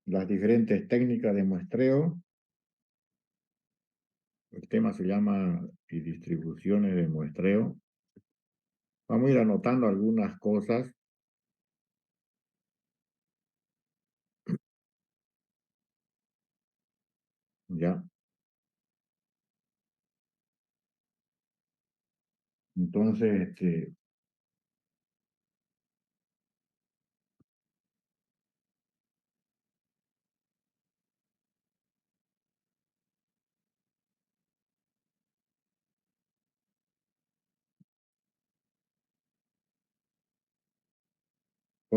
las diferentes técnicas de muestreo. El tema se llama y distribuciones de muestreo. Vamos a ir anotando algunas cosas, ¿ya? Entonces,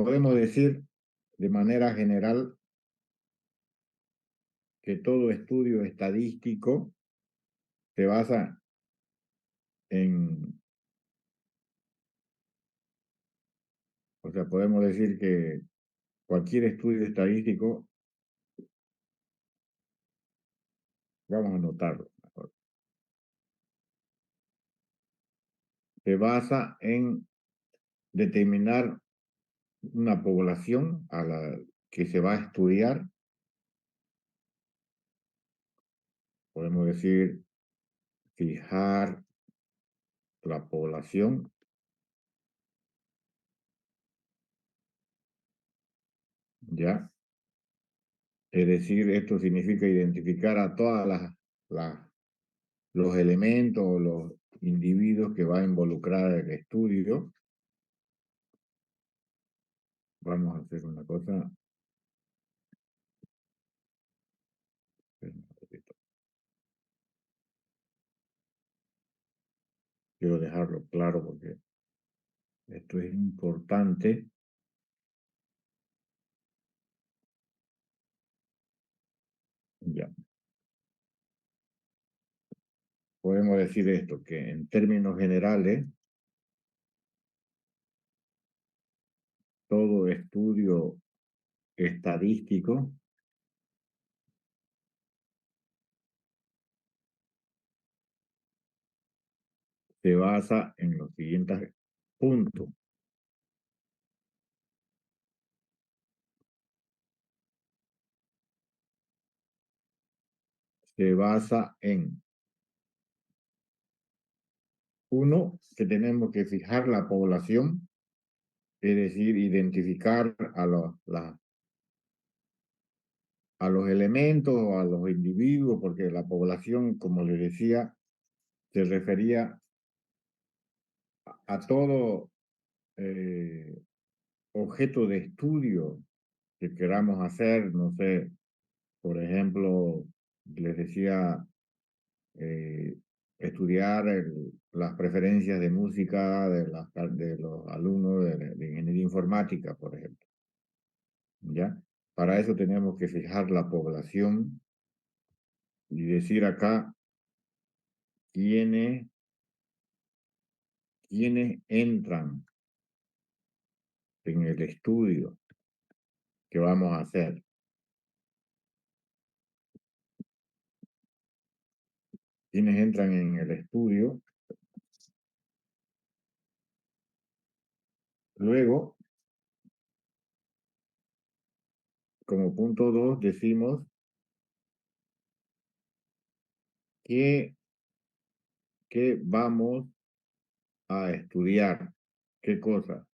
podemos decir de manera general que todo estudio estadístico se basa en, o sea, podemos decir que cualquier estudio estadístico, vamos a anotarlo mejor, se basa en determinar una población a la que se va a estudiar. Podemos decir fijar la población, ¿ya? Es decir, esto significa identificar a todas los elementos, los individuos que va a involucrar el estudio. Vamos a hacer una cosa. Quiero dejarlo claro porque esto es importante. Ya, podemos decir esto, que en términos generales, todo estudio estadístico se basa en los siguientes puntos. Se basa en, uno, que tenemos que fijar la población, es decir, identificar a los elementos, a los individuos, porque la población, como les decía, se refería a todo objeto de estudio que queramos hacer, no sé, por ejemplo, les decía, eh, estudiar las preferencias de música de los alumnos de ingeniería informática, por ejemplo, ¿ya? Para eso tenemos que fijar la población y decir acá quiénes, quiénes entran en el estudio que vamos a hacer. Quiénes entran en el estudio. Luego, como punto 2, decimos que, que vamos a estudiar. ¿Qué cosa?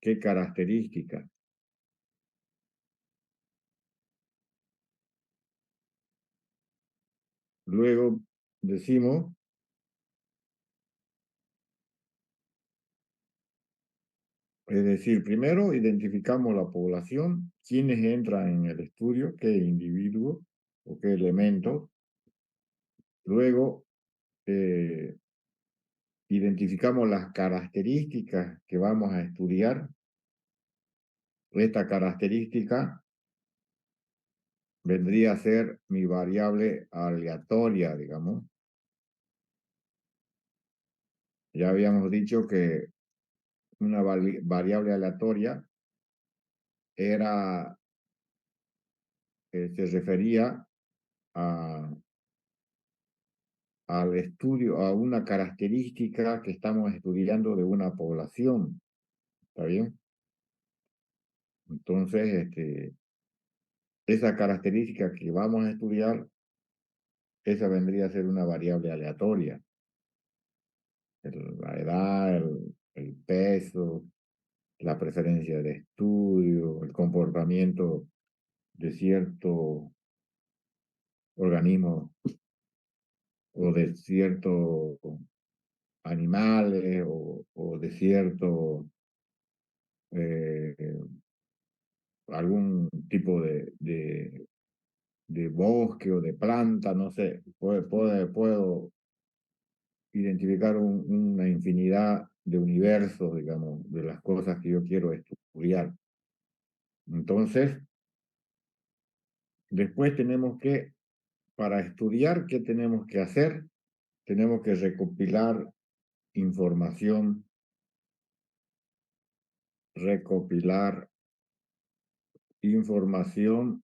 ¿Qué características? Luego decimos, es decir, primero identificamos la población, quiénes entran en el estudio, qué individuos o qué elementos. Luego identificamos las características que vamos a estudiar. Esta característica vendría a ser mi variable aleatoria, digamos. Ya habíamos dicho que una variable aleatoria era, se refería a, al estudio, a una característica que estamos estudiando de una población. ¿Está bien? Entonces, esa característica que vamos a estudiar, esa vendría a ser una variable aleatoria. La edad, el peso, la preferencia de estudio, el comportamiento de cierto organismo o de ciertos animales o de cierto eh, algún tipo de bosque o de planta, no sé, puedo identificar una infinidad de universos, digamos, de las cosas que yo quiero estudiar. Entonces, después tenemos que, para estudiar, ¿qué tenemos que hacer? Tenemos que información, recopilar información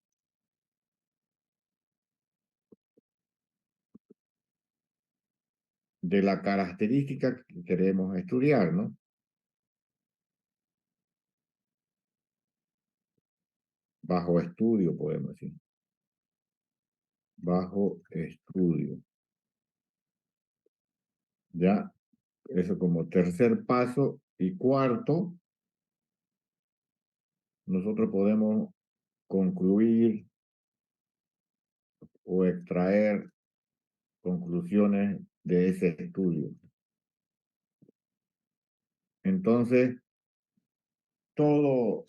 de la característica que queremos estudiar, ¿no? Bajo estudio, podemos decir. Bajo estudio. Ya, eso como tercer paso. Y cuarto, nosotros podemos concluir o extraer conclusiones de ese estudio. Entonces, todo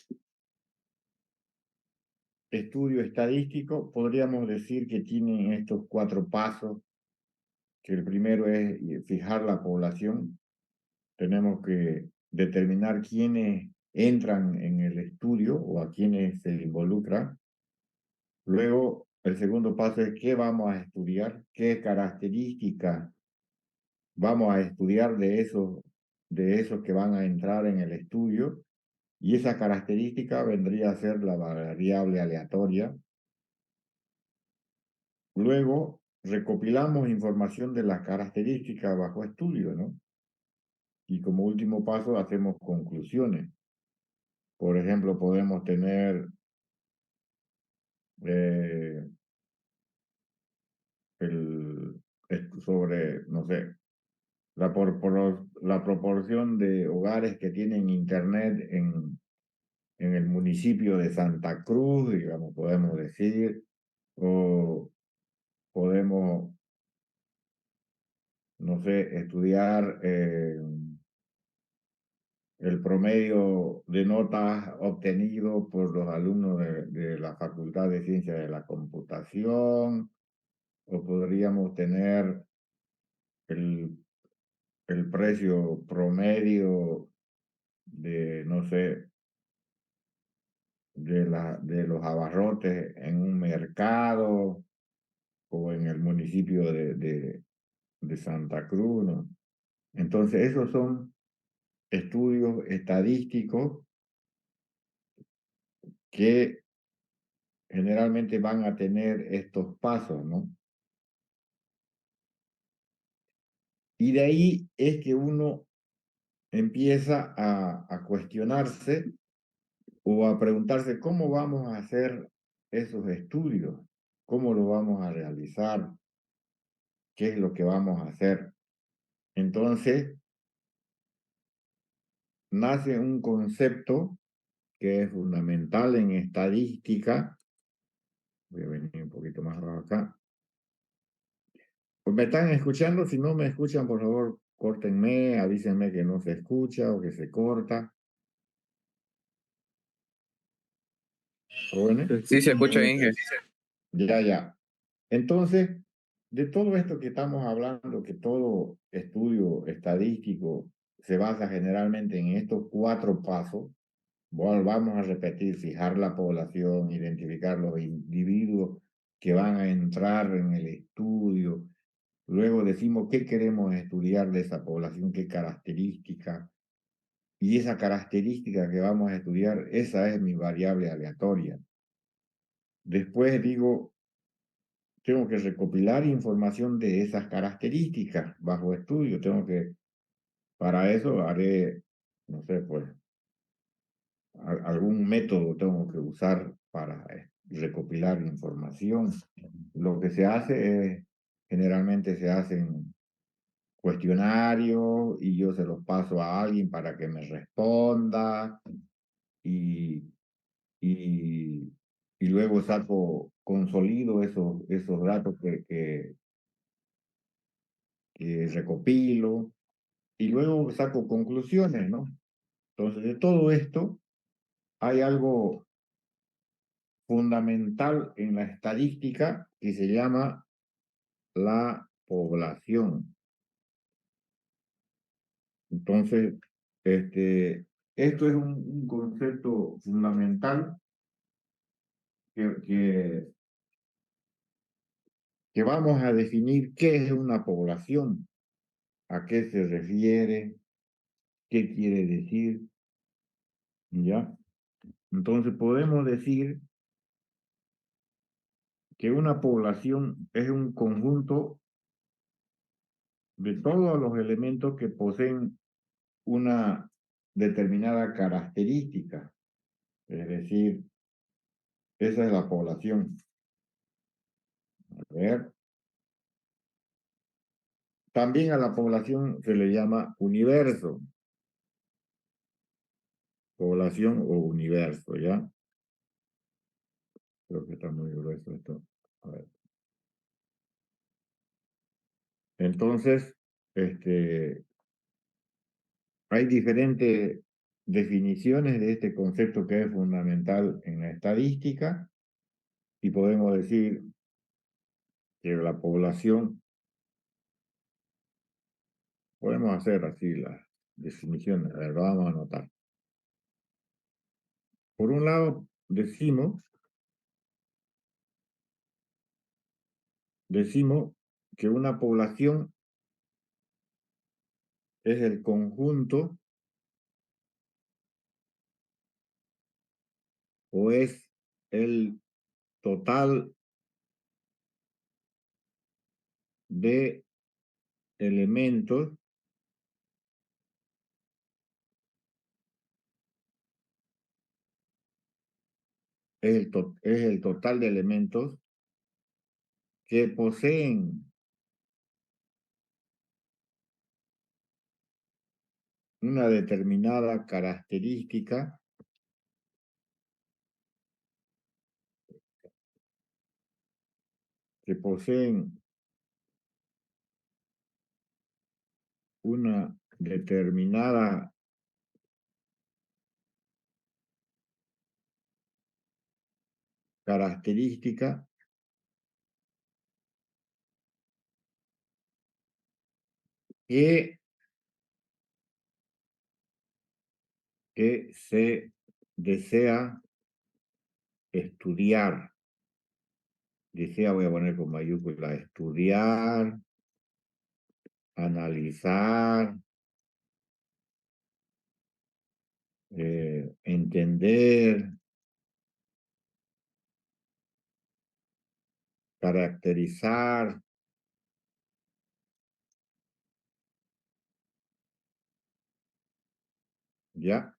estudio estadístico podríamos decir que tiene estos cuatro pasos, que el primero es fijar la población. Tenemos que determinar quiénes entran en el estudio o a quiénes se involucra. Luego, el segundo paso es qué vamos a estudiar, qué características vamos a estudiar de esos que van a entrar en el estudio. Y esa característica vendría a ser la variable aleatoria. Luego, recopilamos información de las características bajo estudio, ¿no? Y como último paso, hacemos conclusiones. Por ejemplo, podemos tener eh, el, sobre, no sé, la proporción de hogares que tienen internet en el municipio de Santa Cruz, digamos, podemos decir, o podemos, no sé, estudiar el promedio de notas obtenido por los alumnos de la Facultad de Ciencias de la Computación, o podríamos tener el, el precio promedio de, no sé, de los abarrotes en un mercado o en el municipio de Santa Cruz, ¿no? Entonces, esos son estudios estadísticos que generalmente van a tener estos pasos, ¿no? Y de ahí es que uno empieza a cuestionarse o a preguntarse cómo vamos a hacer esos estudios, cómo lo vamos a realizar, qué es lo que vamos a hacer. Entonces, nace un concepto que es fundamental en estadística. Voy a venir un poquito más abajo acá. Pues me están escuchando, si no me escuchan, por favor, córtenme, avísenme que no se escucha o que se corta. ¿Jóvenes? Sí, se escucha bien, jefe. Ya, ya. Entonces, de todo esto que estamos hablando, que todo estudio estadístico se basa generalmente en estos cuatro pasos, vamos a repetir, fijar la población, identificar los individuos que van a entrar en el estudio, luego decimos qué queremos estudiar de esa población, qué características, y esa característica que vamos a estudiar, esa es mi variable aleatoria. Después digo, tengo que recopilar información de esas características bajo estudio. Para eso haré, no sé, pues, algún método tengo que usar para recopilar información. Lo que se hace es, generalmente se hacen cuestionarios y yo se los paso a alguien para que me responda y, y, y luego consolido esos datos que recopilo y luego saco conclusiones, ¿no? Entonces, de todo esto hay algo fundamental en la estadística que se llama la población. Entonces, este, esto es un concepto fundamental que, que, que vamos a definir qué es una población, a qué se refiere, qué quiere decir, ¿ya? Entonces podemos decir que una población es un conjunto de todos los elementos que poseen una determinada característica, es decir, esa es la población. A ver, también a la población se le llama universo, población o universo, ¿ya? Creo que está muy grueso esto. A ver. Entonces, hay diferentes definiciones de este concepto que es fundamental en la estadística y podemos decir que la población, podemos hacer así las definiciones, a ver, lo vamos a anotar. Por un lado, decimos que una población es el conjunto o es el total de elementos es el total de elementos que poseen una determinada característica, que poseen una determinada característica que, que se desea estudiar. Desea, voy a poner con mayúscula, estudiar, analizar, entender, caracterizar, ¿ya?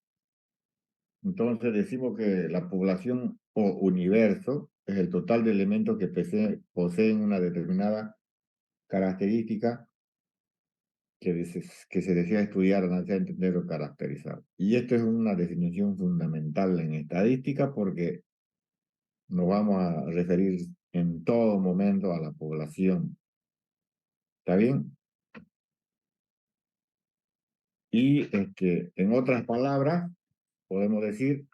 Entonces decimos que la población o universo es el total de elementos que poseen una determinada característica que se desea estudiar, analizar, entender o caracterizar. Y esto es una definición fundamental en estadística porque nos vamos a referir en todo momento a la población. ¿Está bien? Y en otras palabras, podemos decir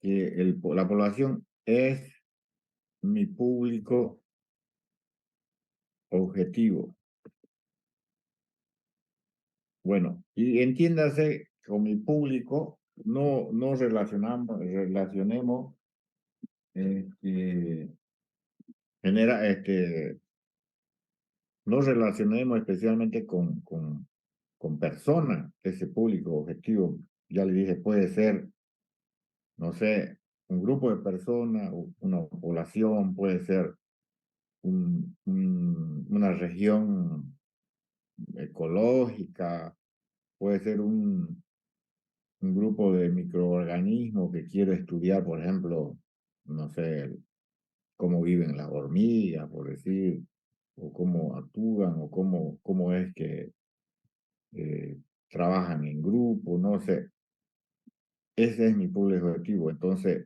que la población es mi público objetivo. Bueno, y entiéndase con mi público, no relacionemos, este, no relacionemos especialmente con personas, ese público objetivo. Ya le dije, puede ser, no sé, un grupo de personas, o una población, puede ser una región ecológica, puede ser un grupo de microorganismos que quiero estudiar, por ejemplo, no sé, cómo viven las hormigas, por decir, o cómo actúan, o cómo es que eh, trabajan en grupo, no sé. Ese es mi público objetivo. Entonces,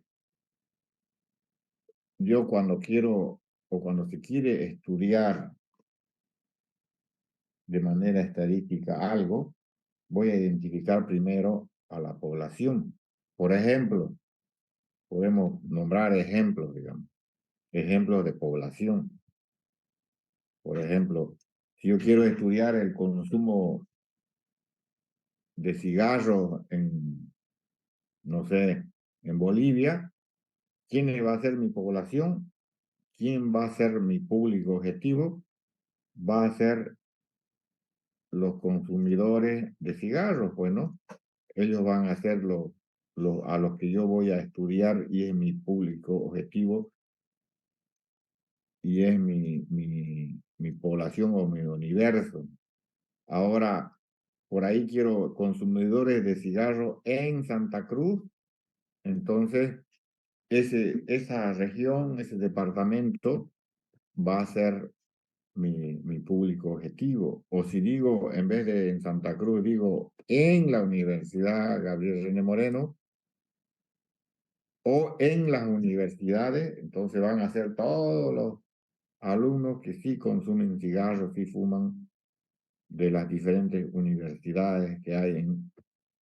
yo cuando quiero o cuando se quiere estudiar de manera estadística algo, voy a identificar primero a la población. Por ejemplo, podemos nombrar ejemplos, digamos, ejemplos de población. Por ejemplo, si yo quiero estudiar el consumo de cigarros no sé, en Bolivia, ¿quién va a ser mi población? ¿Quién va a ser mi público objetivo? Va a ser los consumidores de cigarros, pues, ¿no? Ellos van a ser a los que yo voy a estudiar y es mi público objetivo y es mi población o mi universo. Ahora, por ahí quiero consumidores de cigarros en Santa Cruz, entonces esa región, ese departamento va a ser mi público objetivo. O si digo, en vez de en Santa Cruz, digo en la Universidad Gabriel René Moreno o en las universidades, entonces van a ser todos los alumnos que sí consumen cigarros, sí fuman de las diferentes universidades que hay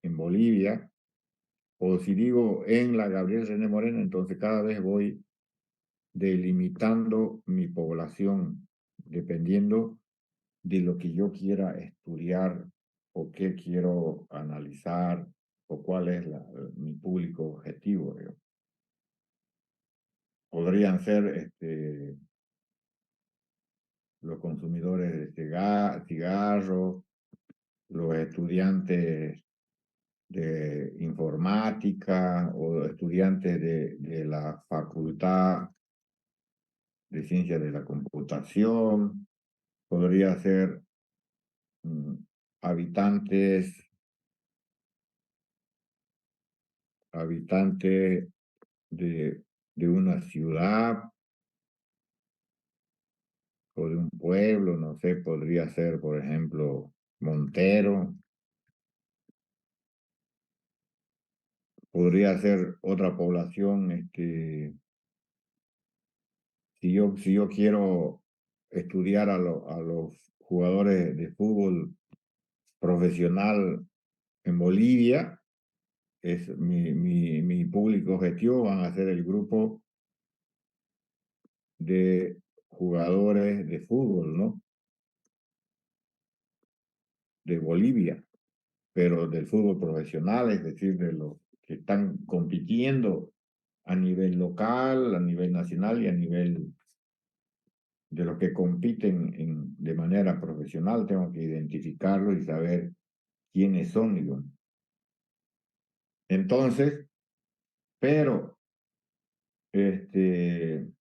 en Bolivia. O si digo en la Gabriel René Moreno, entonces cada vez voy delimitando mi población dependiendo de lo que yo quiera estudiar o qué quiero analizar o cuál es mi público objetivo. Digamos. Podrían ser los consumidores de cigarros, los estudiantes de informática o estudiantes de la Facultad de Ciencias de la Computación, podría ser mm, habitantes, habitantes de una ciudad o de un pueblo, no sé, podría ser, por ejemplo, Montero, podría ser otra población, si yo quiero estudiar a los jugadores de fútbol profesional en Bolivia, es mi público objetivo van a ser el grupo de jugadores de fútbol, ¿no? De Bolivia, pero del fútbol profesional, es decir, de los que están compitiendo a nivel local, a nivel nacional y a nivel de los que compiten de manera profesional, tengo que identificarlos y saber quiénes son, digo. Entonces, pero, este,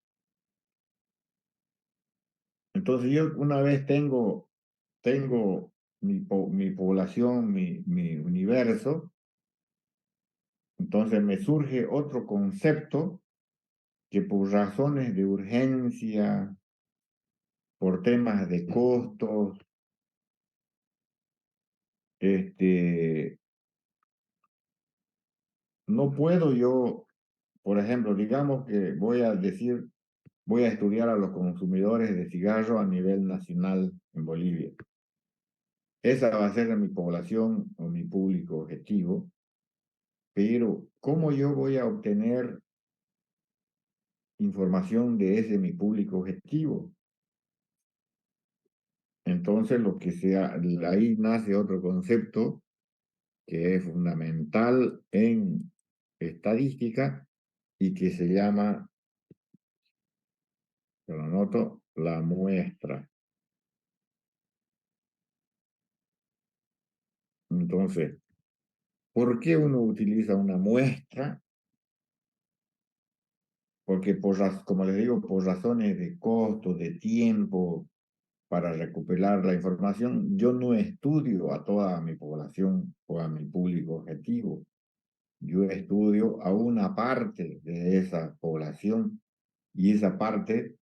entonces yo una vez tengo mi población, mi universo, entonces me surge otro concepto que por razones de urgencia, por temas de costos, este, no puedo yo, por ejemplo, digamos que voy a decir, voy a estudiar a los consumidores de cigarro a nivel nacional en Bolivia. Esa va a ser mi población o mi público objetivo, pero ¿cómo yo voy a obtener información de ese mi público objetivo? Entonces, ahí nace otro concepto que es fundamental en estadística y que se llama, te lo anoto, la muestra. Entonces, ¿por qué uno utiliza una muestra? Porque como les digo, por razones de costo, de tiempo, para recopilar la información, yo no estudio a toda mi población o a mi público objetivo. yo estudio a una parte de esa población y esa parte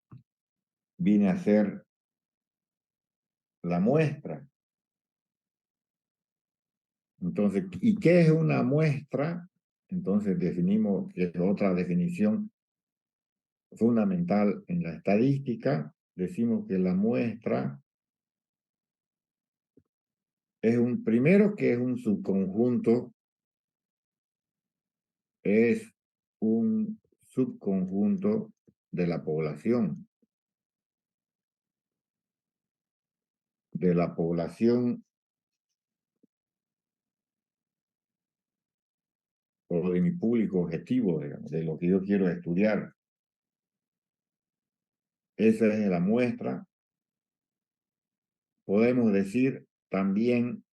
viene a ser la muestra. Entonces, ¿y qué es una muestra? Entonces definimos, que es otra definición fundamental en la estadística, decimos que la muestra es primero que es un subconjunto, es un subconjunto de la población, de la población o de mi público objetivo, digamos, de lo que yo quiero estudiar. Esa es la muestra. Podemos decir también,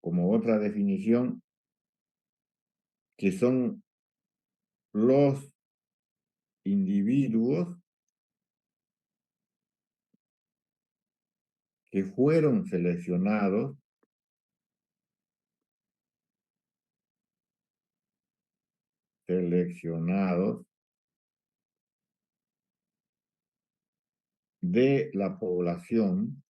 como otra definición, que son los individuos que fueron seleccionados de la población.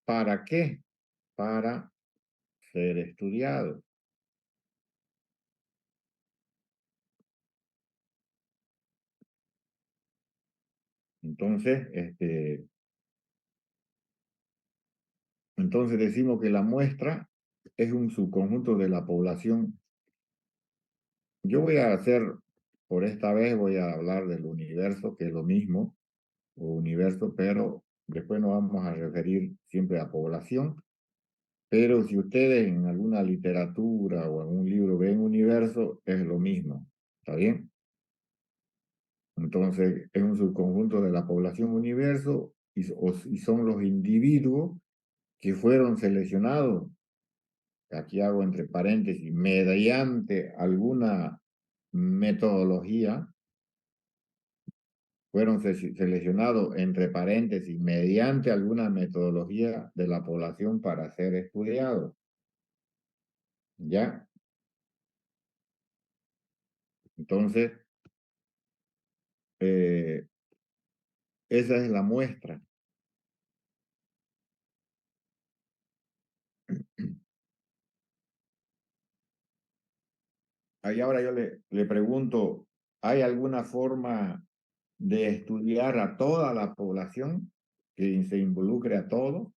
¿Para qué? Para ser estudiados. Entonces, entonces decimos que la muestra es un subconjunto de la población. Yo voy a hacer, por esta vez voy a hablar del universo, que es lo mismo, o universo, pero después nos vamos a referir siempre a población. Pero si ustedes en alguna literatura o en un libro ven universo, es lo mismo. ¿Está bien? Entonces, es un subconjunto de la población universo y son los individuos que fueron seleccionados, aquí hago entre paréntesis, mediante alguna metodología, fueron seleccionados entre paréntesis mediante alguna metodología de la población para ser estudiados. ¿Ya? Entonces, eh, esa es la muestra. Ahí ahora yo le pregunto, ¿hay alguna forma de estudiar a toda la población, que se involucre a todos?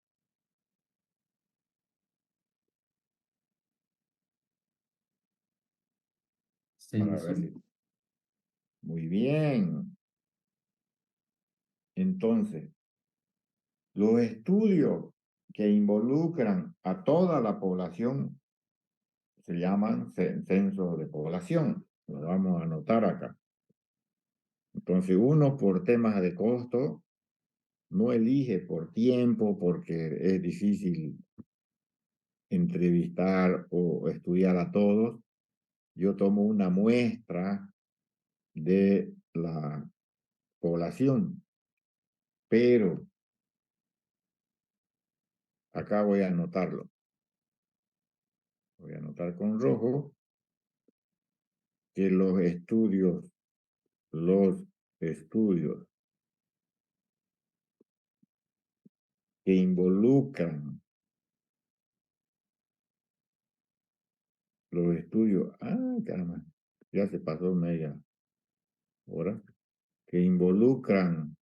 Para ver Censo. si... Muy bien. Entonces, los estudios que involucran a toda la población se llaman censos de población. Lo vamos a anotar acá. Entonces, uno por temas de costo no elige por tiempo porque es difícil entrevistar o estudiar a todos. Yo tomo una muestra de la población, pero acá voy a anotarlo. Voy a anotar con rojo que los estudios que involucran, caramba, ya se pasó media hora, que involucran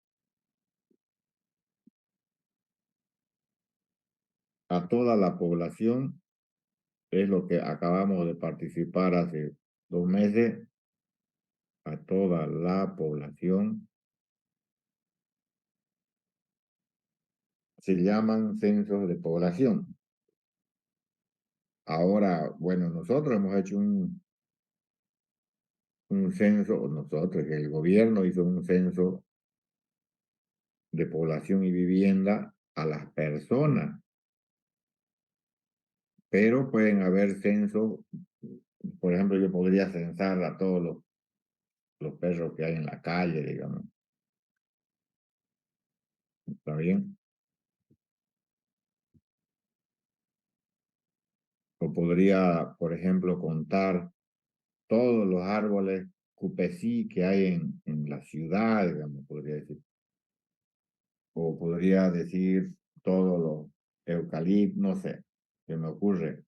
a toda la población, es lo que acabamos de participar hace 2 meses, a toda la población, se llaman censos de población. Ahora, bueno, nosotros hemos hecho un censo, nosotros, el gobierno hizo un censo de población y vivienda a las personas, pero pueden haber censos, por ejemplo, yo podría censar a todos los perros que hay en la calle, digamos, ¿está bien? O podría, por ejemplo, contar todos los árboles cupecí que hay en la ciudad, digamos, podría decir. O podría decir todos los eucaliptos, no sé, se me ocurre.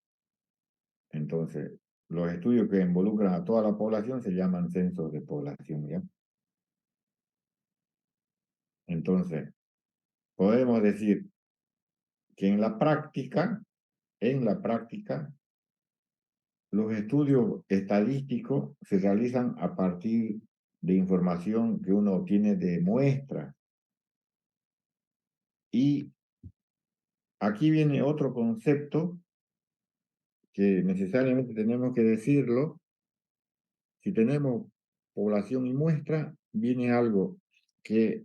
Entonces, los estudios que involucran a toda la población se llaman censos de población, ¿ya? Entonces, podemos decir que en la práctica, los estudios estadísticos se realizan a partir de información que uno obtiene de muestras. Y aquí viene otro concepto que necesariamente tenemos que decirlo. Si tenemos población y muestra, viene algo que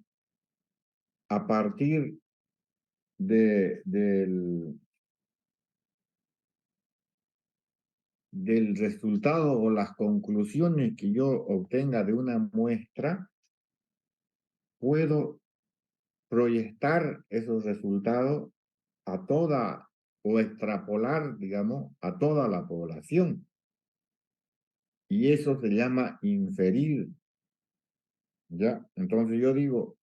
a partir del resultado o las conclusiones que yo obtenga de una muestra, puedo proyectar esos resultados a toda o extrapolar, digamos, a toda la población. Y eso se llama inferir, ¿ya? Entonces yo digo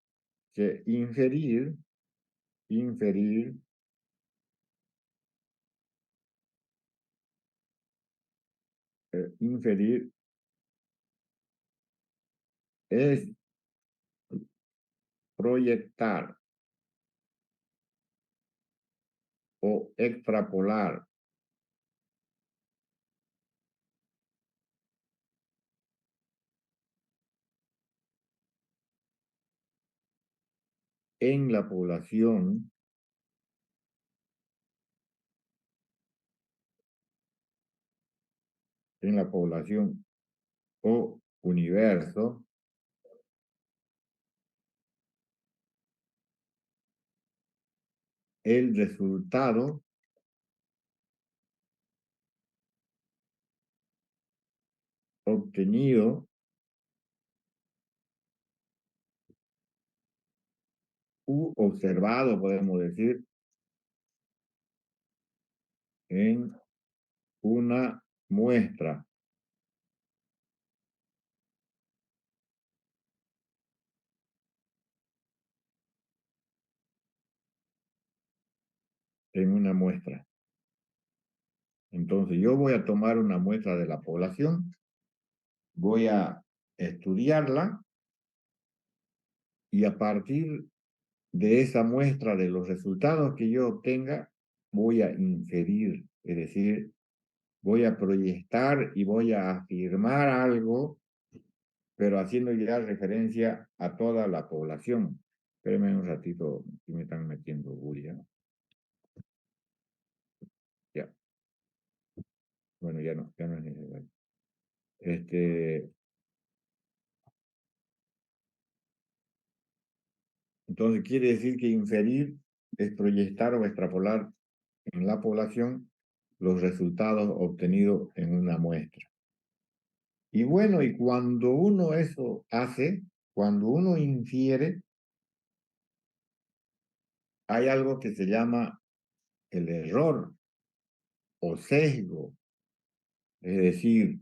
que inferir inferir es proyectar o extrapolar en la población, o universo, el resultado obtenido u observado, podemos decir, en una muestra, en una muestra. Entonces, yo voy a tomar una muestra de la población, voy a estudiarla y a partir de esa muestra, de los resultados que yo obtenga, voy a inferir, es decir, voy a proyectar y voy a afirmar algo, pero haciendo ya referencia a toda la población. Espérenme un ratito, que me están metiendo bulla. Ya, bueno, ya no es necesario. Entonces quiere decir que inferir es proyectar o extrapolar en la población los resultados obtenidos en una muestra. Y bueno, y cuando uno eso hace, cuando uno infiere, hay algo que se llama el error o sesgo. Es decir,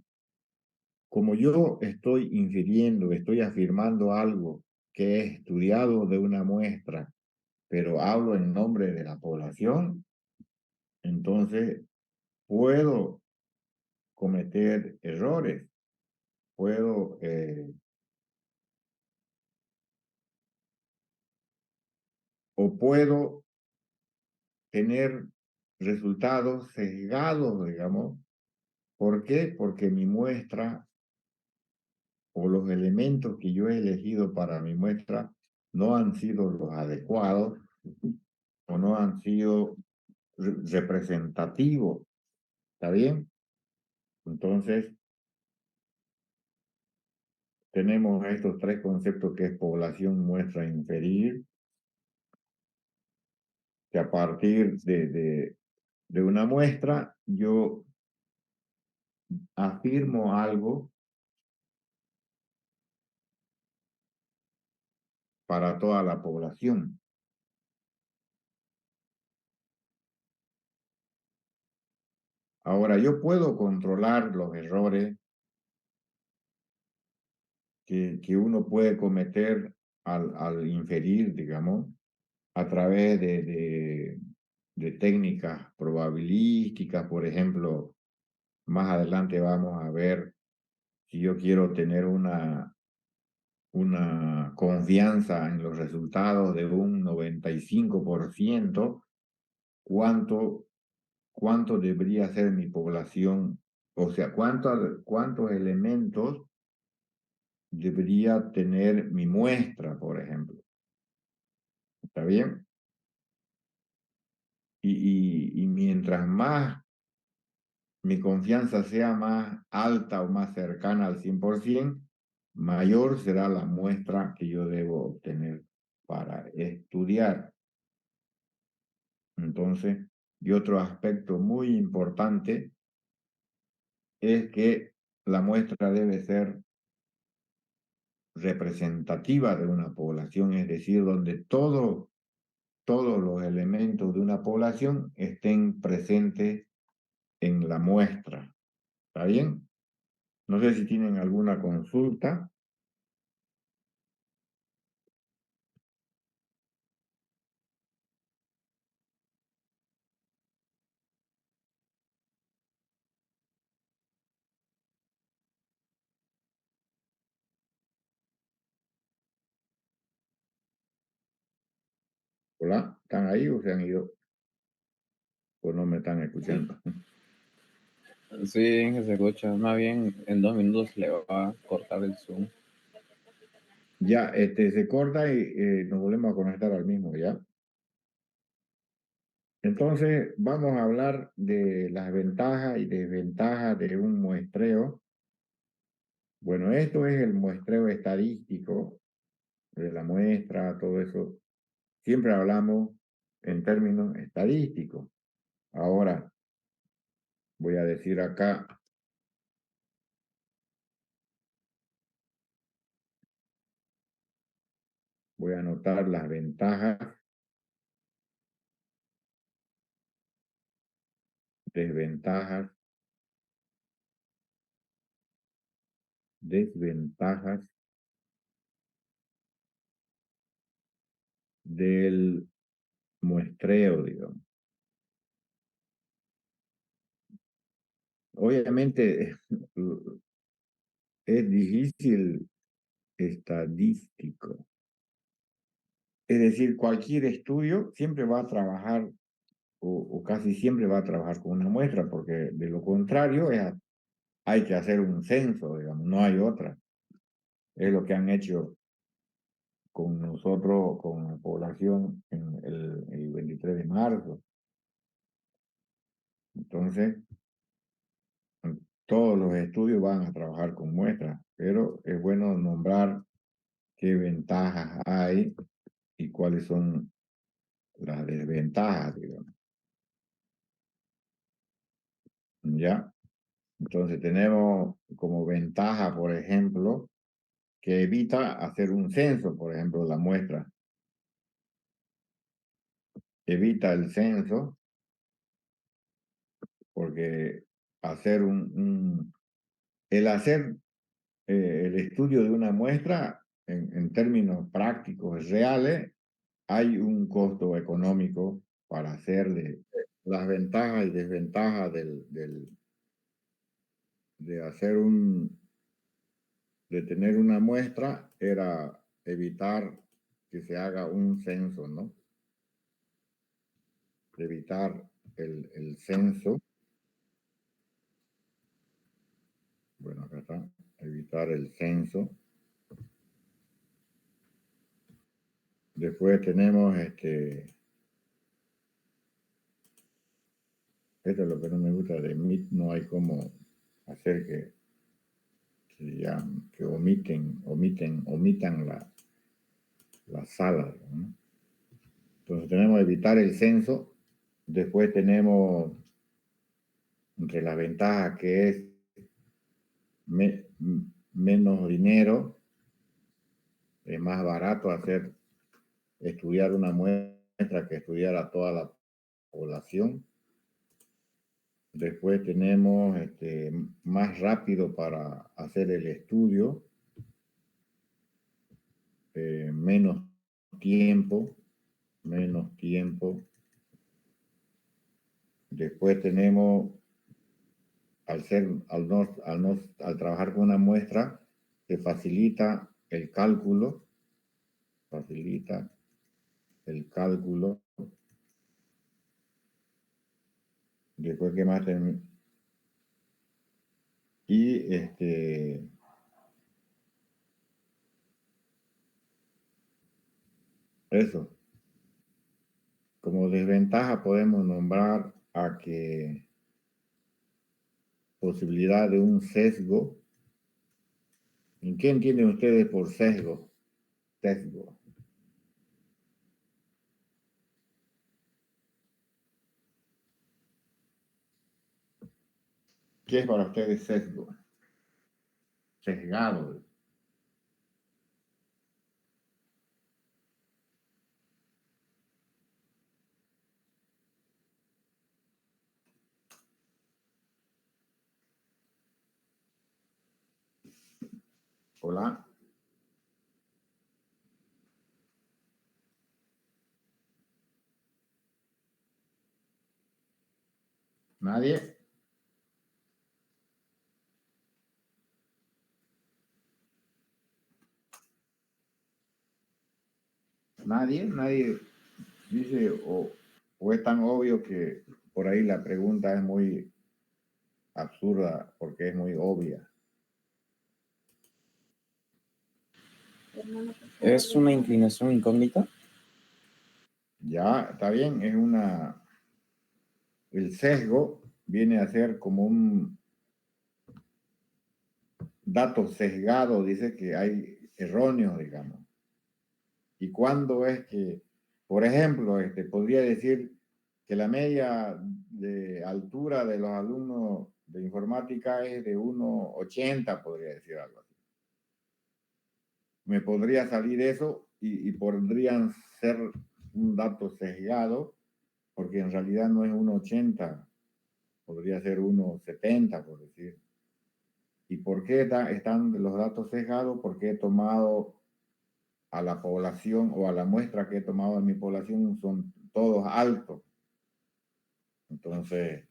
como yo estoy infiriendo, estoy afirmando algo que he estudiado de una muestra, pero hablo en nombre de la población, entonces puedo cometer errores, puedo, o puedo tener resultados sesgados, digamos. ¿Por qué? Porque mi muestra o los elementos que yo he elegido para mi muestra no han sido los adecuados o no han sido representativos. ¿Está bien? Entonces, tenemos estos tres conceptos que es población, muestra, inferir, que a partir de una muestra yo afirmo algo para toda la población. Ahora, yo puedo controlar los errores que uno puede cometer al inferir, digamos, a través de técnicas probabilísticas. Por ejemplo, más adelante vamos a ver si yo quiero tener una confianza en los resultados de un 95%, ¿cuánto, cuánto debería ser mi población? O sea, cuántos elementos debería tener mi muestra, por ejemplo. ¿Está bien? Y mientras más mi confianza sea más alta o más cercana al 100%, mayor será la muestra que yo debo obtener para estudiar. Entonces, y otro aspecto muy importante es que la muestra debe ser representativa de una población, es decir, donde todos los elementos de una población estén presentes en la muestra. ¿Está bien? No sé si tienen alguna consulta. Hola, ¿están ahí o se han ido? O no me están Sí, escuchando. sí, que se escucha. Más bien, en 2 minutos le va a cortar el Zoom. Ya, se corta y nos volvemos a conectar al mismo, ¿ya? Entonces, vamos a hablar de las ventajas y desventajas de un muestreo. Bueno, esto es el muestreo estadístico de la muestra, todo eso. Siempre hablamos en términos estadísticos. Ahora, voy a decir acá, voy a anotar las ventajas, desventajas, desventajas del muestreo, digamos. Obviamente es difícil estadístico. Es decir, cualquier estudio siempre va a trabajar o casi siempre va a trabajar con una muestra, porque de lo contrario hay que hacer un censo, digamos, no hay otra. Es lo que han hecho con nosotros, con la población en el 23 de marzo. Entonces, todos los estudios van a trabajar con muestras, pero es bueno nombrar qué ventajas hay y cuáles son las desventajas, digamos. ¿Ya? Entonces tenemos como ventaja, por ejemplo, que evita hacer un censo, por ejemplo, la muestra. Evita el censo porque hacer el hacer el estudio de una muestra en términos prácticos reales, hay un costo económico para hacer las ventajas y desventajas de hacer de tener una muestra era evitar que se haga un censo, ¿no? Evitar el censo. Bueno, acá está. Evitar el censo. Después tenemos esto es lo que no me gusta de MIT, no hay cómo hacer que omitan la sala, ¿no? Entonces tenemos evitar el censo. Después tenemos entre las ventajas que es me- menos dinero, es más barato estudiar una muestra que estudiar a toda la población. Después tenemos más rápido para hacer el estudio, menos tiempo, menos tiempo. Después tenemos, al trabajar con una muestra, se facilita el cálculo, facilita el cálculo. Después, ¿qué más tenemos? Y eso, como desventaja podemos nombrar a que posibilidad de un sesgo. ¿En qué entienden ustedes por sesgo? Sesgo. ¿Qué es para ustedes sesgo? Sesgado. Hola. ¿Nadie? ¿Nadie? Nadie dice o es tan obvio que por ahí la pregunta es muy absurda porque es muy obvia. ¿Es una inclinación incógnita? Ya, está bien, el sesgo viene a ser como un dato sesgado, dice que hay erróneos, digamos. ¿Y cuándo es que, por ejemplo, podría decir que la media de altura de los alumnos de informática es de 1,80, podría decir algo así? Me podría salir eso y podrían ser un dato sesgado, porque en realidad no es 1,80, podría ser 1,70, por decir. ¿Y por qué están los datos sesgados? Porque he tomado a la población o a la muestra que he tomado en mi población son todos altos. Entonces,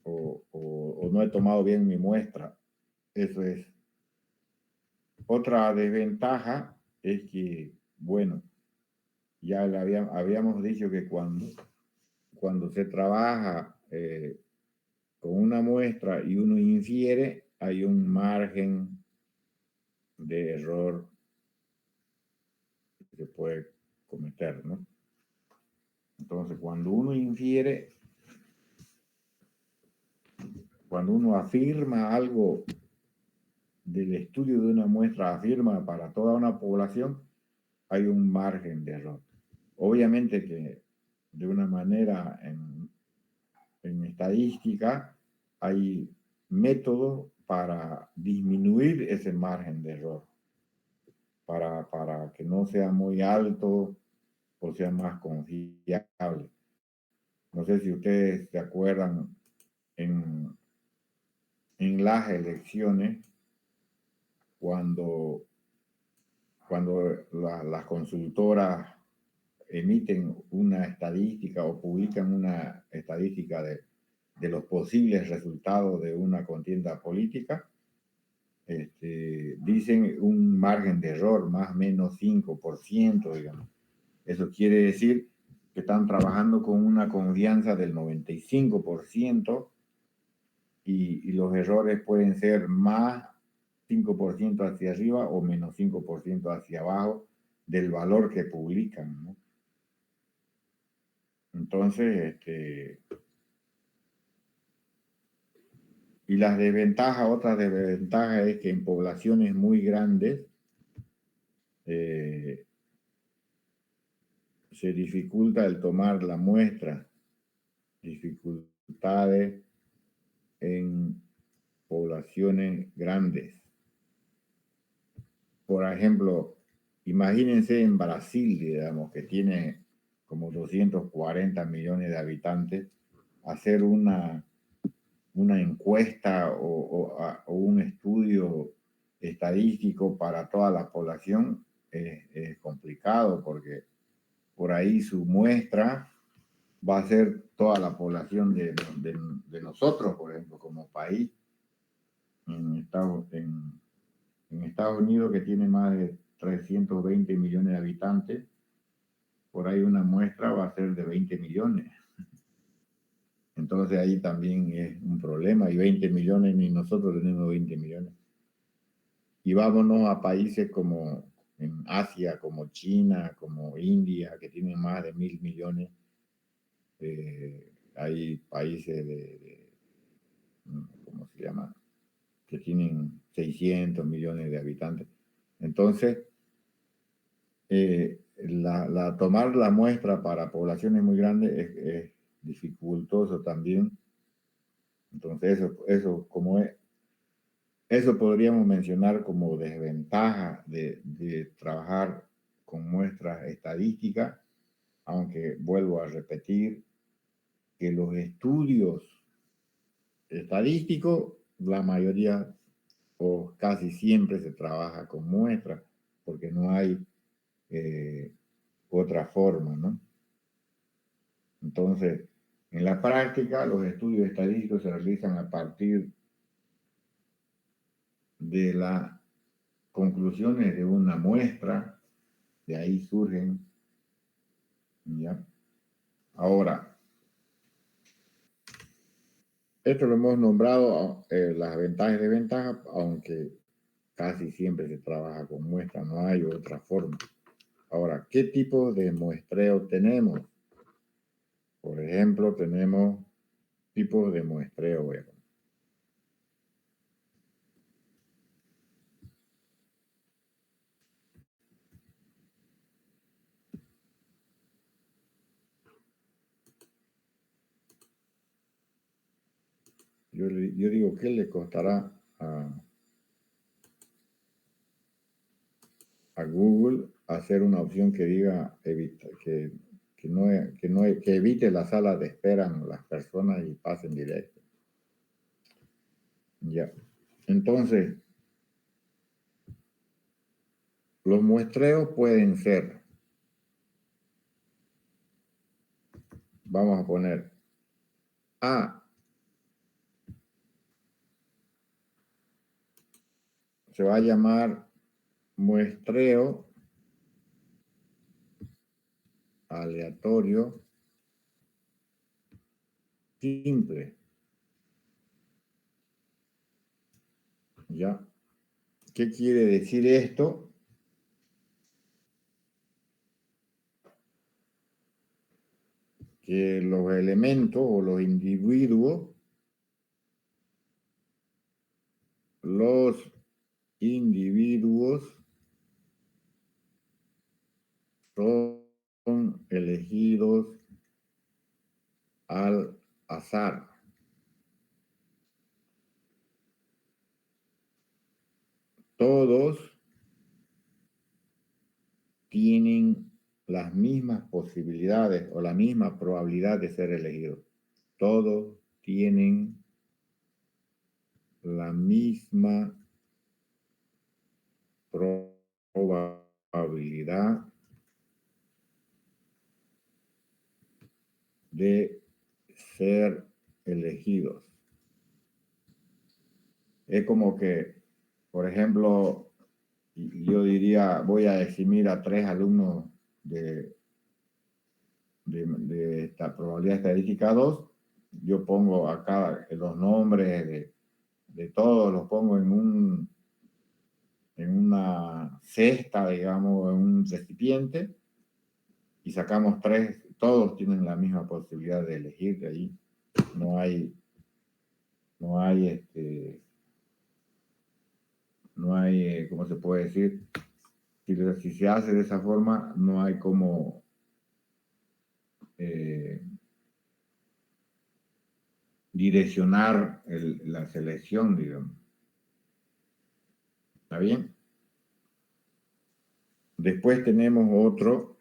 o no he tomado bien mi muestra. Eso es. Otra desventaja es que, bueno, ya habíamos dicho que cuando se trabaja con una muestra y uno infiere, hay un margen de error que se puede cometer, ¿no? Entonces, cuando uno afirma algo del estudio de una muestra, afirma para toda una población, hay un margen de error. Obviamente que de una manera en estadística hay métodos para disminuir ese margen de error, para que no sea muy alto o sea más confiable. No sé si ustedes se acuerdan en, en las elecciones, cuando, las consultoras emiten una estadística o publican una estadística de los posibles resultados de una contienda política, dicen un margen de error más o menos 5%, digamos. Eso quiere decir que están trabajando con una confianza del 95% y los errores pueden ser más 5% hacia arriba o menos 5% hacia abajo del valor que publican, ¿no? Entonces, y las desventajas, otra desventaja es que en poblaciones muy grandes eh, se dificulta el tomar la muestra, dificultades en poblaciones grandes. Por ejemplo, imagínense en Brasil, digamos, que tiene como 240 millones de habitantes, hacer una encuesta o un estudio estadístico para toda la población es complicado porque por ahí su muestra va a ser toda la población de nosotros, por ejemplo, como país. En Estados Unidos, que tiene más de 320 millones de habitantes, por ahí una muestra va a ser de 20 millones. Entonces ahí también es un problema, y 20 millones, ni nosotros tenemos 20 millones. Y vámonos a países como en Asia, como China, como India, que tienen más de 1.000 millones. Hay países ¿cómo se llama? Que tienen 600 millones de habitantes. Entonces, tomar la muestra para poblaciones muy grandes es dificultoso también. Entonces, eso podríamos mencionar como desventaja de trabajar con muestras estadísticas, aunque vuelvo a repetir que los estudios estadísticos, la mayoría o casi siempre se trabaja con muestras, porque no hay otra forma, ¿no? Entonces, en la práctica, los estudios estadísticos se realizan a partir de las conclusiones de una muestra, de ahí surgen, ¿ya? Ahora, esto lo hemos nombrado las ventajas y desventajas, aunque casi siempre se trabaja con muestras, no hay otra forma. Ahora, ¿qué tipo de muestreo tenemos? Por ejemplo, tenemos tipos de muestreo. Yo digo, ¿qué le costará a Google hacer una opción que diga que evite la sala de espera en las personas y pasen directo? Ya. Entonces, los muestreos pueden ser, vamos a poner, se va a llamar muestreo aleatorio simple. ¿Ya? ¿Qué quiere decir esto? Que los elementos o los individuos son elegidos al azar. Todos tienen las mismas posibilidades o la misma probabilidad de ser elegidos. Todos tienen la misma probabilidad de ser elegidos. Es como que, por ejemplo, yo diría, voy a eximir a 3 alumnos de esta probabilidad estadística 2. Yo pongo acá los nombres de todos, los pongo en una cesta, digamos, en un recipiente, y sacamos 3, todos tienen la misma posibilidad de elegir de ahí. No hay ¿cómo se puede decir? Si se hace de esa forma, no hay como direccionar la selección, digamos. ¿Está bien? Después tenemos otro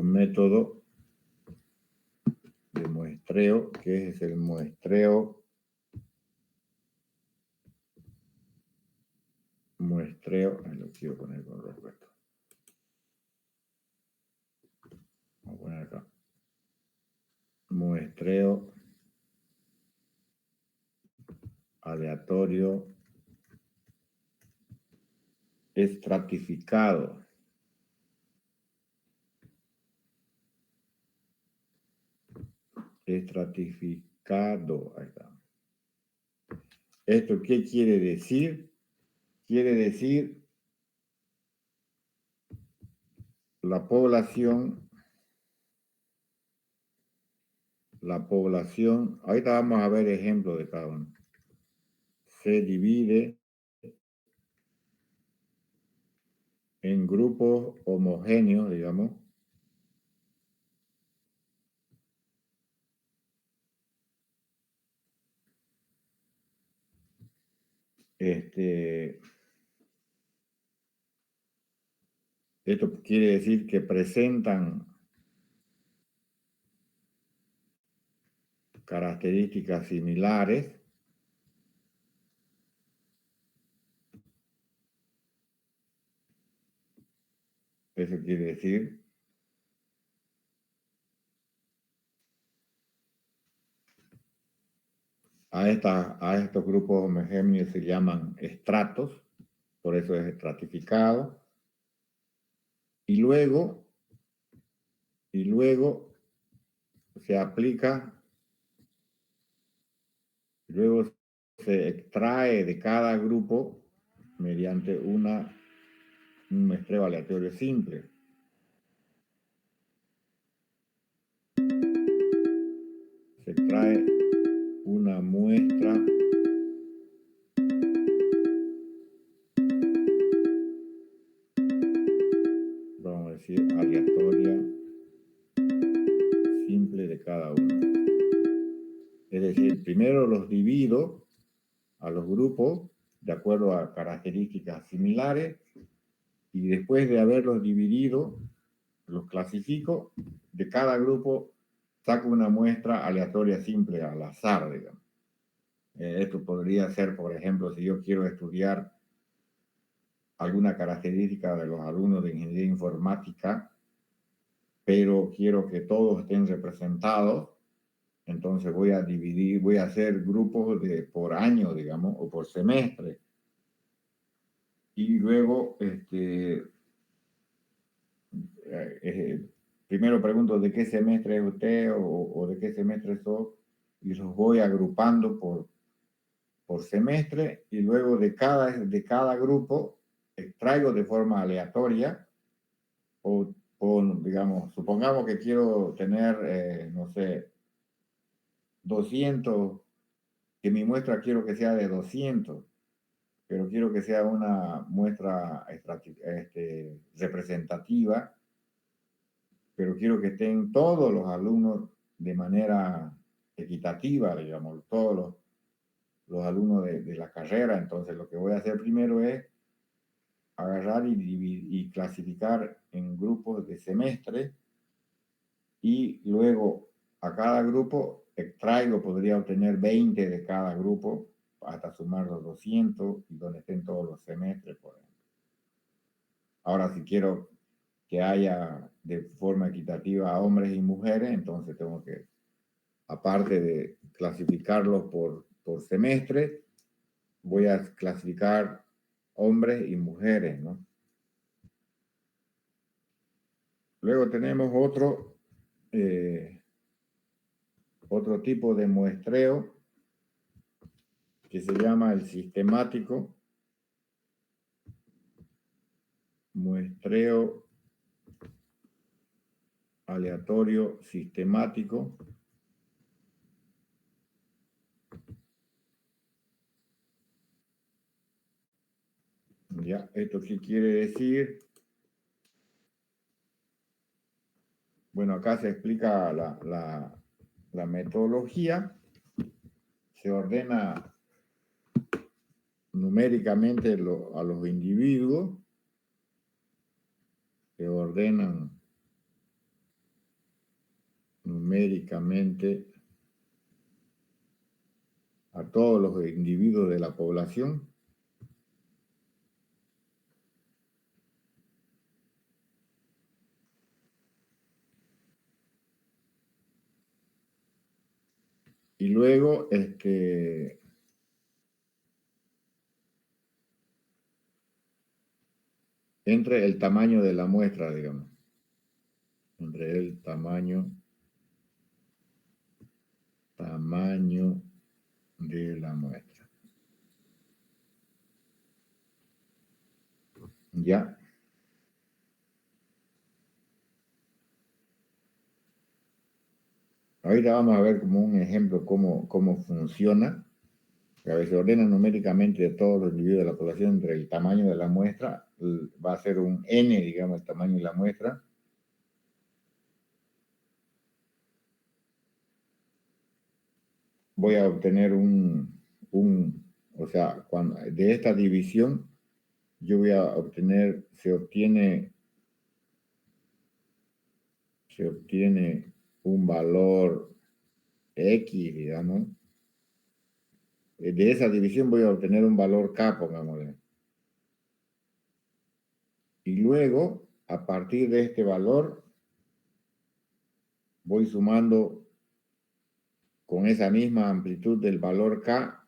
método muestreo, que es el muestreo lo quiero poner con Roberto. Vamos a poner acá. Muestreo aleatorio estratificado. Estratificado. Ahí está. ¿Esto qué quiere decir? Quiere decir la población, ahorita vamos a ver ejemplos de cada uno. Se divide en grupos homogéneos, digamos, esto quiere decir que presentan características similares. Eso quiere decir a estos grupos homogéneos se llaman estratos, por eso es estratificado. Y luego se aplica, luego se extrae de cada grupo mediante un muestreo aleatorio simple. Se extrae una muestra vamos a decir aleatoria simple de cada uno. Es decir, primero los divido a los grupos de acuerdo a características similares y después de haberlos dividido, los clasifico, de cada grupo saco una muestra aleatoria simple al azar, digamos. Esto podría ser, por ejemplo, si yo quiero estudiar alguna característica de los alumnos de ingeniería informática, pero quiero que todos estén representados, entonces voy a hacer grupos por año, digamos, o por semestre. Y luego, primero pregunto de qué semestre es usted o de qué semestre soy, y los voy agrupando por semestre, y luego de cada grupo extraigo de forma aleatoria, o digamos, supongamos que quiero tener, no sé, 200, que mi muestra quiero que sea de 200, pero quiero que sea una muestra representativa, pero quiero que estén todos los alumnos de manera equitativa, digamos, todos los alumnos de la carrera. Entonces lo que voy a hacer primero es agarrar y clasificar en grupos de semestre, y luego a cada grupo extraigo, podría obtener 20 de cada grupo hasta sumar los 200 y donde estén todos los semestres, por ejemplo. Ahora, si quiero que haya de forma equitativa a hombres y mujeres, entonces tengo que, aparte de clasificarlos por semestre, voy a clasificar hombres y mujeres, ¿no? Luego tenemos otro tipo de muestreo que se llama el sistemático. Muestreo aleatorio sistemático. Ya, ¿esto qué quiere decir? Bueno, acá se explica la metodología. Se ordena numéricamente a los individuos. Se ordenan numéricamente a todos los individuos de la población. Y luego, entre el tamaño de la muestra, digamos. Entre el tamaño de la muestra. Ya. Ahorita vamos a ver como un ejemplo cómo funciona. A ver, se ordena numéricamente de todos los individuos de la población entre el tamaño de la muestra. Va a ser un n, digamos, el tamaño de la muestra. Voy a obtener o sea, de esta división, yo voy a obtener, se obtiene un valor X, digamos. De esa división voy a obtener un valor K, pongámosle. Y luego, a partir de este valor, voy sumando con esa misma amplitud del valor K,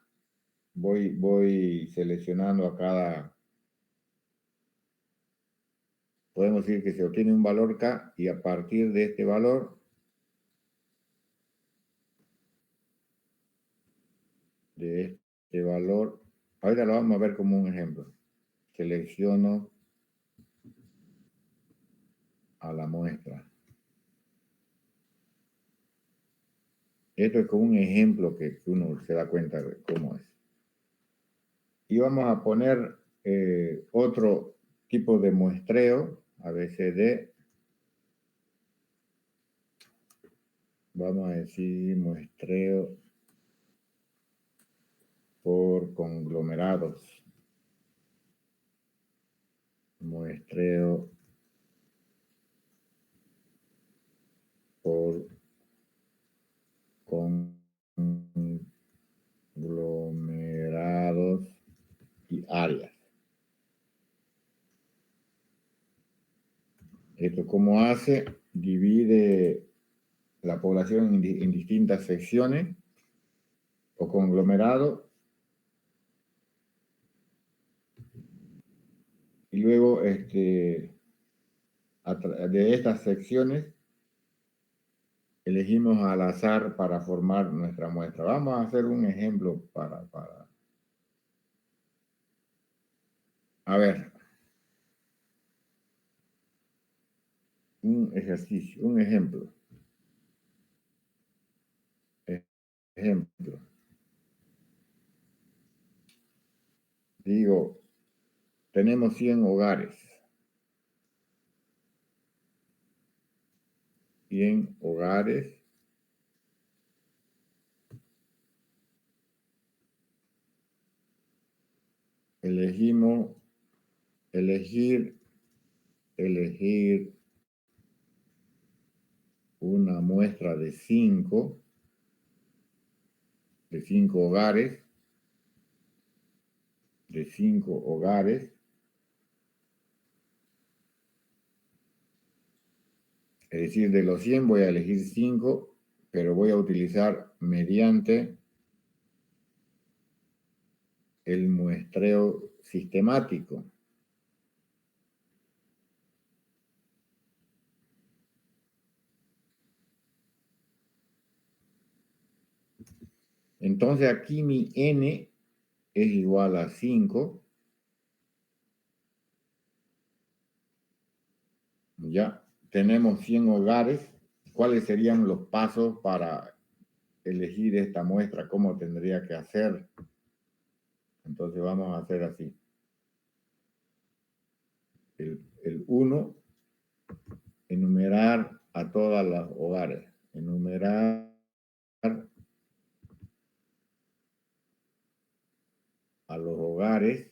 voy seleccionando a cada, podemos decir que se obtiene un valor K y a partir de este valor, ahora lo vamos a ver como un ejemplo. Selecciono a la muestra. Esto es como un ejemplo que uno se da cuenta de cómo es. Y vamos a poner otro tipo de muestreo, ABCD. Vamos a decir muestreo por conglomerados. Muestreo por conglomerados y áreas. Esto cómo hace, divide la población en distintas secciones o conglomerados y luego de estas secciones elegimos al azar para formar nuestra muestra. Vamos a hacer un ejemplo a ver, un ejercicio, un ejemplo. Ejemplo. Digo, tenemos 100 hogares. 100 hogares. Elegir una muestra de 5 hogares, es decir, de los 100 voy a elegir 5, pero voy a utilizar mediante el muestreo sistemático. Entonces aquí mi n es igual a 5. Ya tenemos 100 hogares. ¿Cuáles serían los pasos para elegir esta muestra? ¿Cómo tendría que hacer? Entonces vamos a hacer así. El 1, enumerar a todos los hogares. Enumerar a los hogares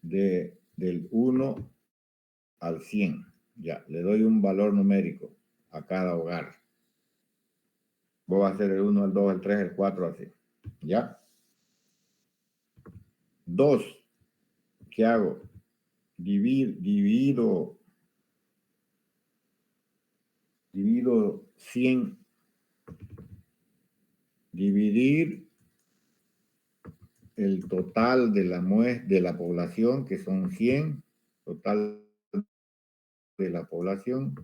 del 1 al 100. Ya, le doy un valor numérico a cada hogar. voy a hacer el 1, el 2, el 3, el 4, así. ¿Ya? 2, ¿qué hago? Divido 100. Dividir el total de la población, que son 100, total de la población,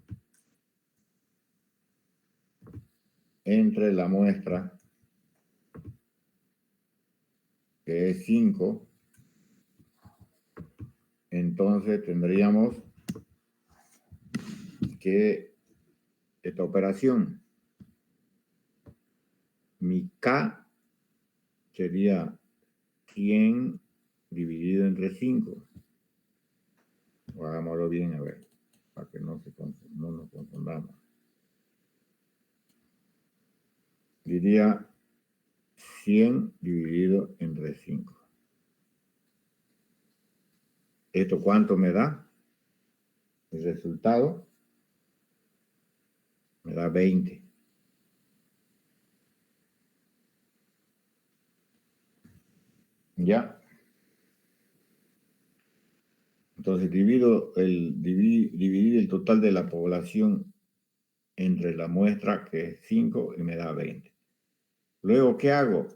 entre la muestra, que es 5. Entonces tendríamos que esta operación, mi K sería 100 dividido entre 5. Hagámoslo bien, a ver, para que no nos confundamos. Diría 100 dividido entre 5. ¿Esto cuánto me da? El resultado me da 20. ¿Ya? Entonces dividir el total de la población entre la muestra, que es 5, y me da 20. Luego, ¿qué hago?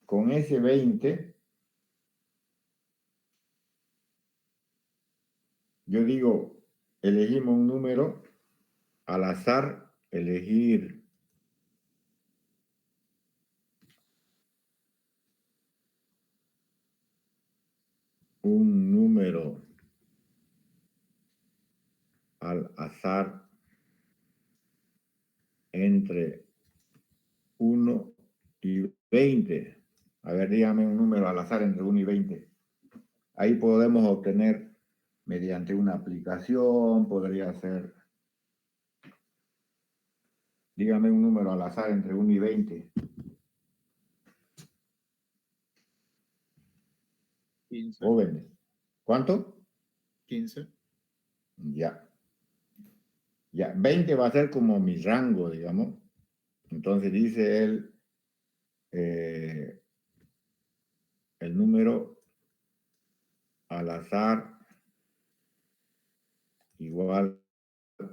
Con ese 20, yo digo, elegimos un número al azar, elegir un número al azar entre 1 y 20. A ver, dígame un número al azar entre 1 y 20. Ahí podemos obtener mediante una aplicación, podría ser, dígame un número al azar entre 1 y 20. 15. Jóvenes. ¿Cuánto? 15. Ya. Ya, 20 va a ser como mi rango, digamos. Entonces dice él, el número al azar igual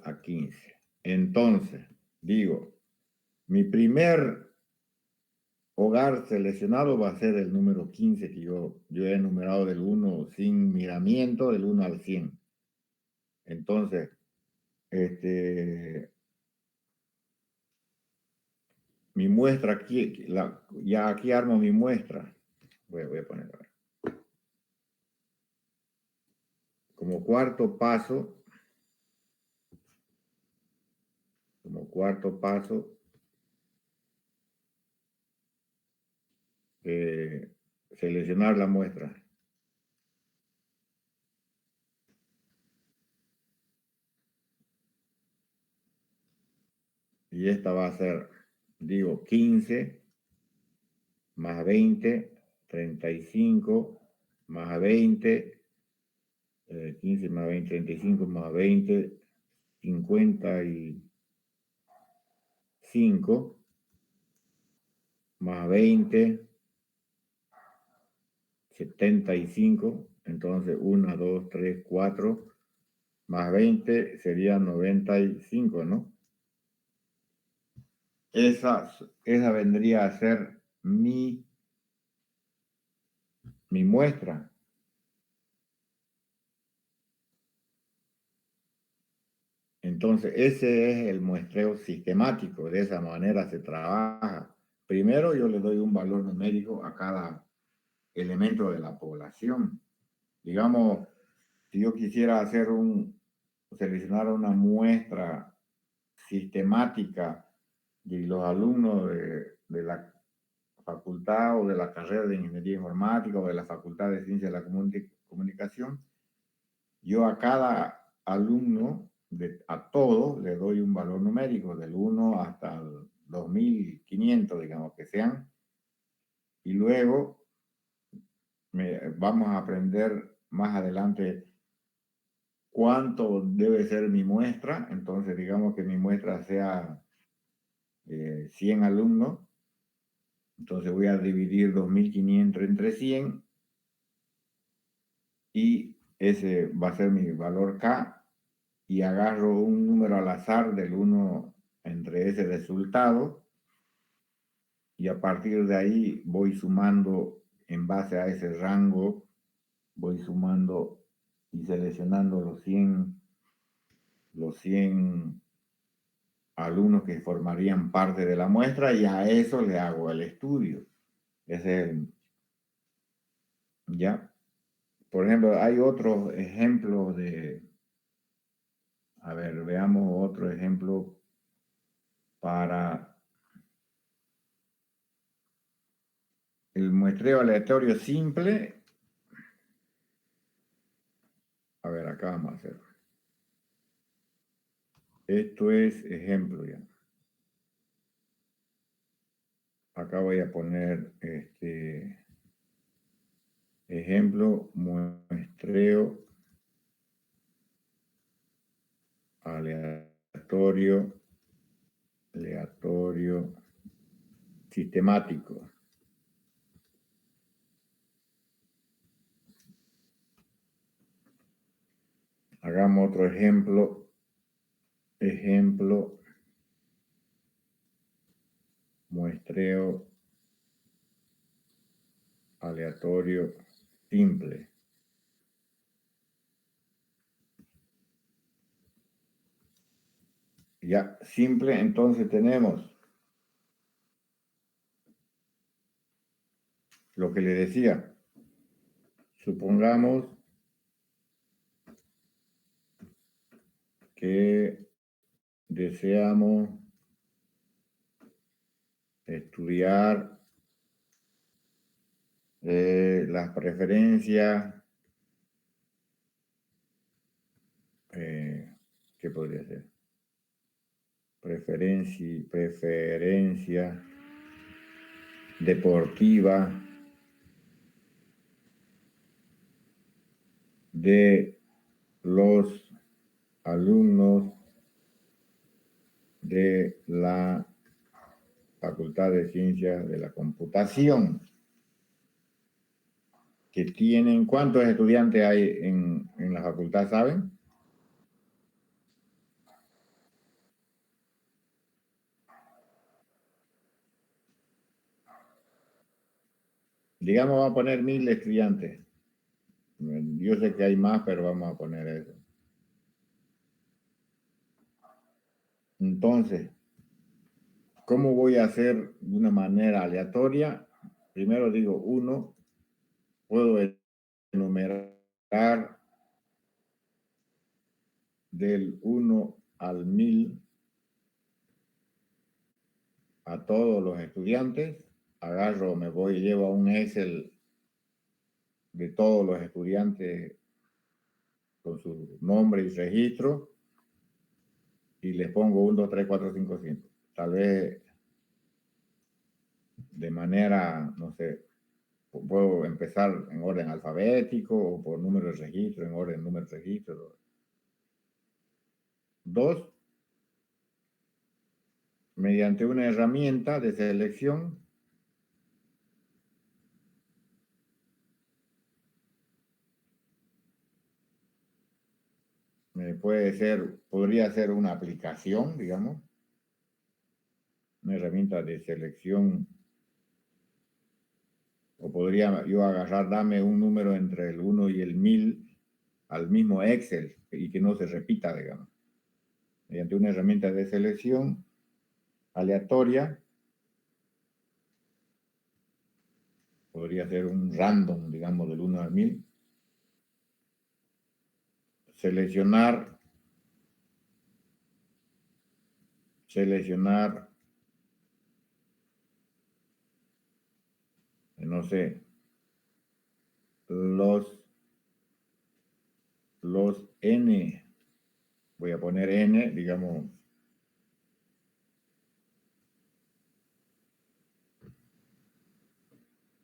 a 15. Entonces, digo, mi primer hogar seleccionado va a ser el número 15, que yo he enumerado del 1 sin miramiento, del 1 al 100. Entonces, mi muestra aquí, ya aquí armo mi muestra. Voy a poner, como cuarto paso, seleccionar la muestra. Y esta va a ser, digo, 15 más 20, 35 más 20, 15 más 20, 35 más 20, 55 más 20, 75. Entonces 1, 2, 3, 4 más 20 sería 95, ¿no? Esa vendría a ser mi muestra. Entonces, ese es el muestreo sistemático. De esa manera se trabaja. Primero, yo le doy un valor numérico a cada elemento de la población. Digamos, si yo quisiera seleccionar una muestra sistemática de los alumnos de la facultad o de la carrera de Ingeniería Informática o de la Facultad de Ciencias de la Comunicación, yo a cada alumno, a todos, le doy un valor numérico del 1 hasta el 2500, digamos que sean, y luego vamos a aprender más adelante cuánto debe ser mi muestra. Entonces digamos que mi muestra sea 100 alumnos. Entonces voy a dividir 2.500 entre 100 y ese va a ser mi valor K, y agarro un número al azar del 1 entre ese resultado, y a partir de ahí voy sumando en base a ese rango, voy sumando y seleccionando los 100 alumnos que formarían parte de la muestra, y a eso le hago el estudio. Ese es ¿ya? Por ejemplo, hay otros ejemplos a ver, veamos otro ejemplo para el muestreo aleatorio simple. A ver, acá vamos a hacer. Esto es ejemplo ya. Acá voy a poner ejemplo, muestreo aleatorio sistemático. Hagamos otro ejemplo. Muestreo aleatorio simple. Ya, simple, entonces tenemos lo que le decía. Supongamos que deseamos estudiar las preferencias, ¿qué podría ser? Preferencia deportiva de los alumnos de la Facultad de Ciencias de la Computación, que tienen, ¿cuántos estudiantes hay en la facultad, saben? Digamos, vamos a poner 1.000 estudiantes. Yo sé que hay más, pero vamos a poner eso. Entonces, ¿cómo voy a hacer de una manera aleatoria? Primero digo 1, puedo enumerar del 1 al 1.000 a todos los estudiantes. Agarro, me voy, llevo a un Excel de todos los estudiantes con su nombre y registro, y les pongo 1, 2, 3, 4, 5, 5. Tal vez de manera, no sé, puedo empezar en orden alfabético o por número de registro, en orden número de registro. 2, mediante una herramienta de selección, podría ser una aplicación, digamos, una herramienta de selección, o podría yo agarrar, dame un número entre el 1 y el 1.000 al mismo Excel y que no se repita, digamos. Mediante una herramienta de selección aleatoria, podría ser un random, digamos, del 1 al 1.000. Seleccionar, no sé, los N, voy a poner N, digamos,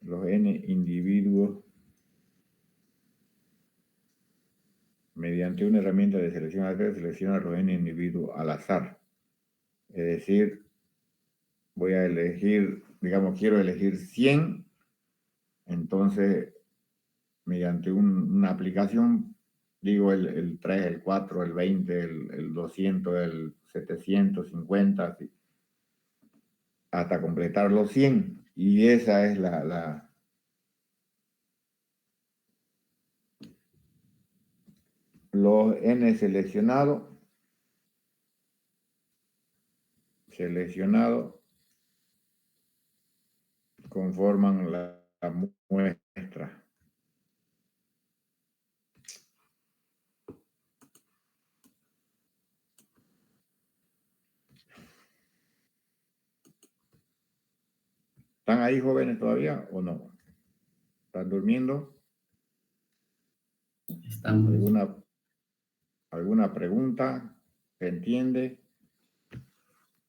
los N individuos mediante una herramienta de selección aleatoria, selecciona los N individuos al azar. Es decir, voy a elegir, digamos, quiero elegir 100, entonces mediante una aplicación digo el 3, el 4, el 20, el 200, el 750, así, hasta completar los 100. Y esa es los n seleccionado conforman la muestra. ¿Están ahí jóvenes todavía o no? ¿Están durmiendo? Estamos. ¿Alguna pregunta? ¿Se entiende?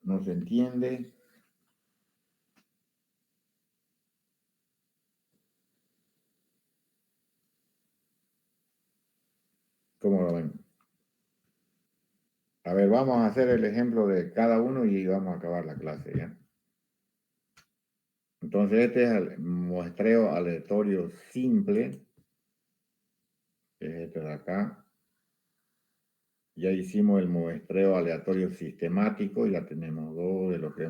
¿No se entiende? ¿Cómo lo ven? A ver, vamos a hacer el ejemplo de cada uno y vamos a acabar la clase, ¿ya? Entonces, este es el muestreo aleatorio simple, que es este de acá. Ya hicimos el muestreo aleatorio sistemático, ya tenemos dos de lo que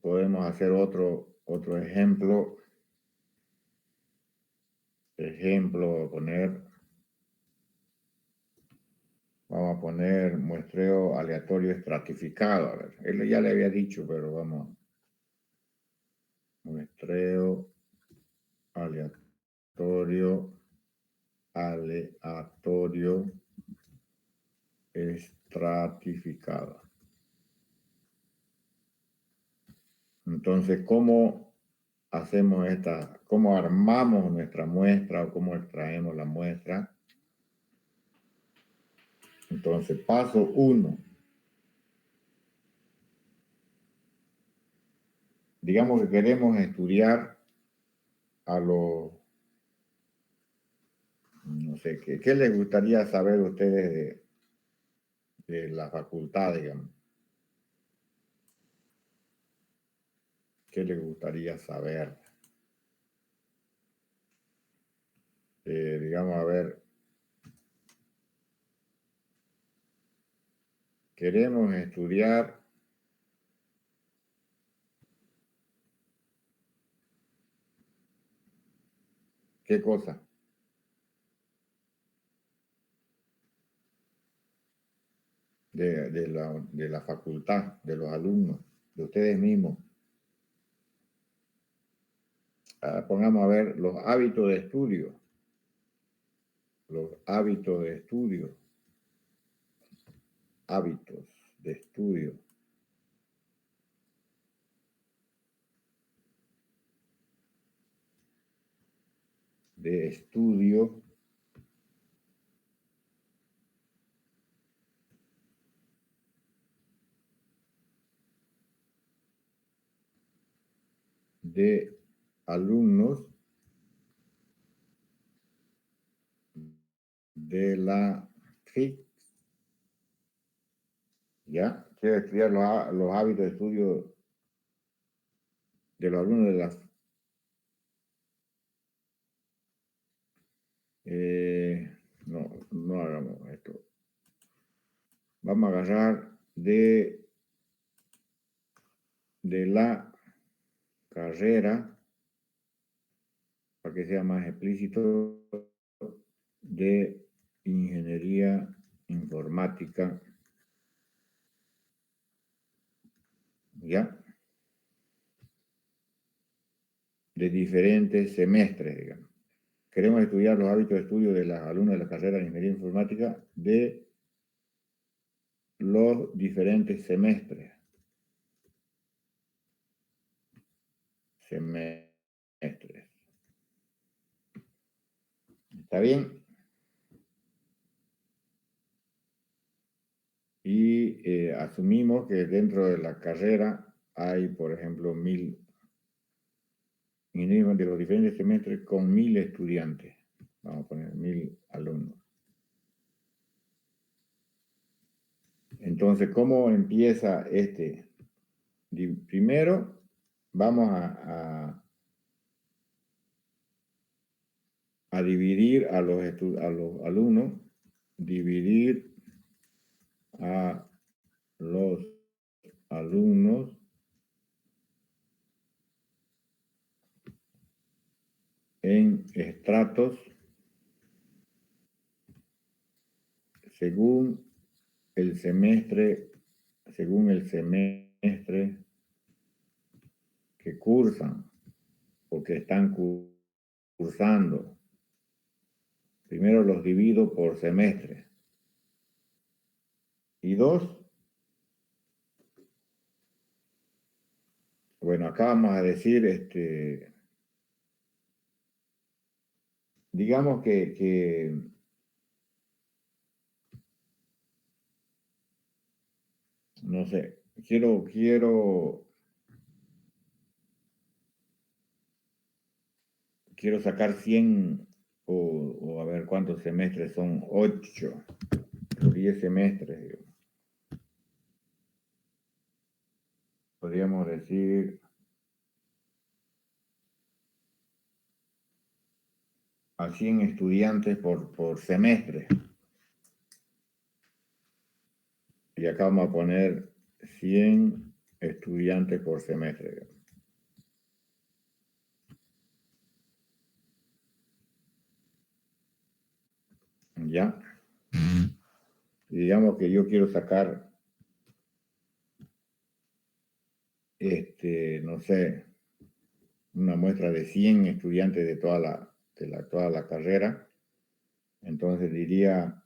podemos hacer otro ejemplo. Vamos a poner muestreo aleatorio estratificado. A ver, él ya le había dicho, pero vamos. Muestreo aleatorio estratificado. Entonces, ¿cómo hacemos cómo armamos nuestra muestra o cómo extraemos la muestra? Entonces, paso 1. Digamos que queremos estudiar a los, no sé, ¿qué les gustaría saber a ustedes de la facultad, digamos? ¿Qué les gustaría saber? Digamos, a ver, queremos estudiar ¿qué cosa? De la facultad, de los alumnos, de ustedes mismos. Pongamos a ver los hábitos de estudio. Los hábitos de estudio. Hábitos de estudio. De estudio. De alumnos de la FIC. ¿Ya? Quiero estudiar los hábitos de estudio de los alumnos de la no hagamos esto. Vamos a agarrar de la carrera, para que sea más explícito, de ingeniería informática, ¿ya? De diferentes semestres, digamos. Queremos estudiar los hábitos de estudio de las alumnas de la carrera de ingeniería informática de los diferentes semestres. ¿Está bien? Y asumimos que dentro de la carrera hay, por ejemplo, 1000 de los diferentes semestres con 1000 estudiantes. Vamos a poner 1000 alumnos. Entonces, ¿cómo empieza este? Primero, vamos a dividir a los alumnos, dividir a los alumnos en estratos según el semestre que cursan o que están cursando. Primero los divido por semestre. Y 2, bueno, acá vamos a decir, digamos que no sé, quiero sacar 100 o a ver cuántos semestres son, 8 o 10 semestres, digamos. Podríamos decir a 100 estudiantes por semestre. Y acá vamos a poner 100 estudiantes por semestre. ¿Ya? Y digamos que yo quiero sacar, no sé, una muestra de 100 estudiantes de toda la carrera. Entonces diría,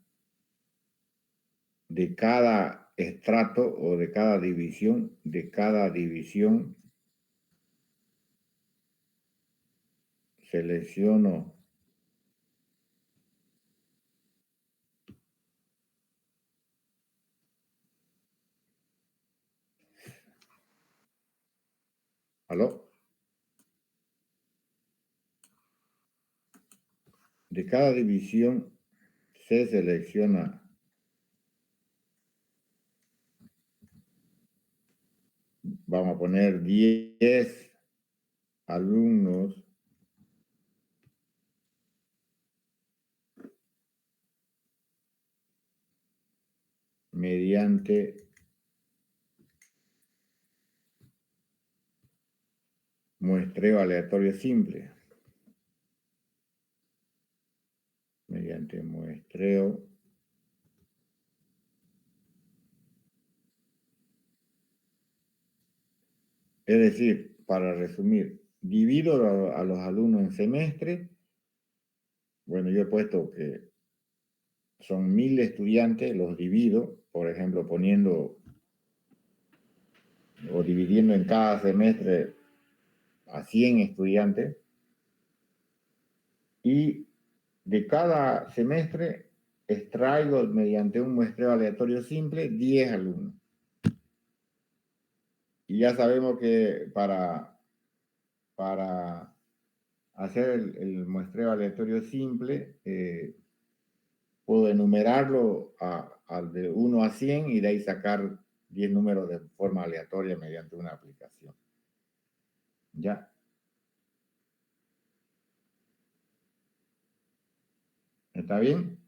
de cada estrato o de cada división, selecciono ¿aló? De cada división se selecciona, vamos a poner 10 alumnos mediante muestreo aleatorio simple. Mediante muestreo es decir, para resumir, divido a los alumnos en semestre. Bueno, yo he puesto que son 1000 estudiantes, los divido, por ejemplo, poniendo o dividiendo en cada semestre a 100 estudiantes. Y de cada semestre extraigo mediante un muestreo aleatorio simple 10 alumnos. Y ya sabemos que para hacer el muestreo aleatorio simple, puedo enumerarlo de 1 a 100 y de ahí sacar 10 números de forma aleatoria mediante una aplicación. ¿Ya? ¿Está bien?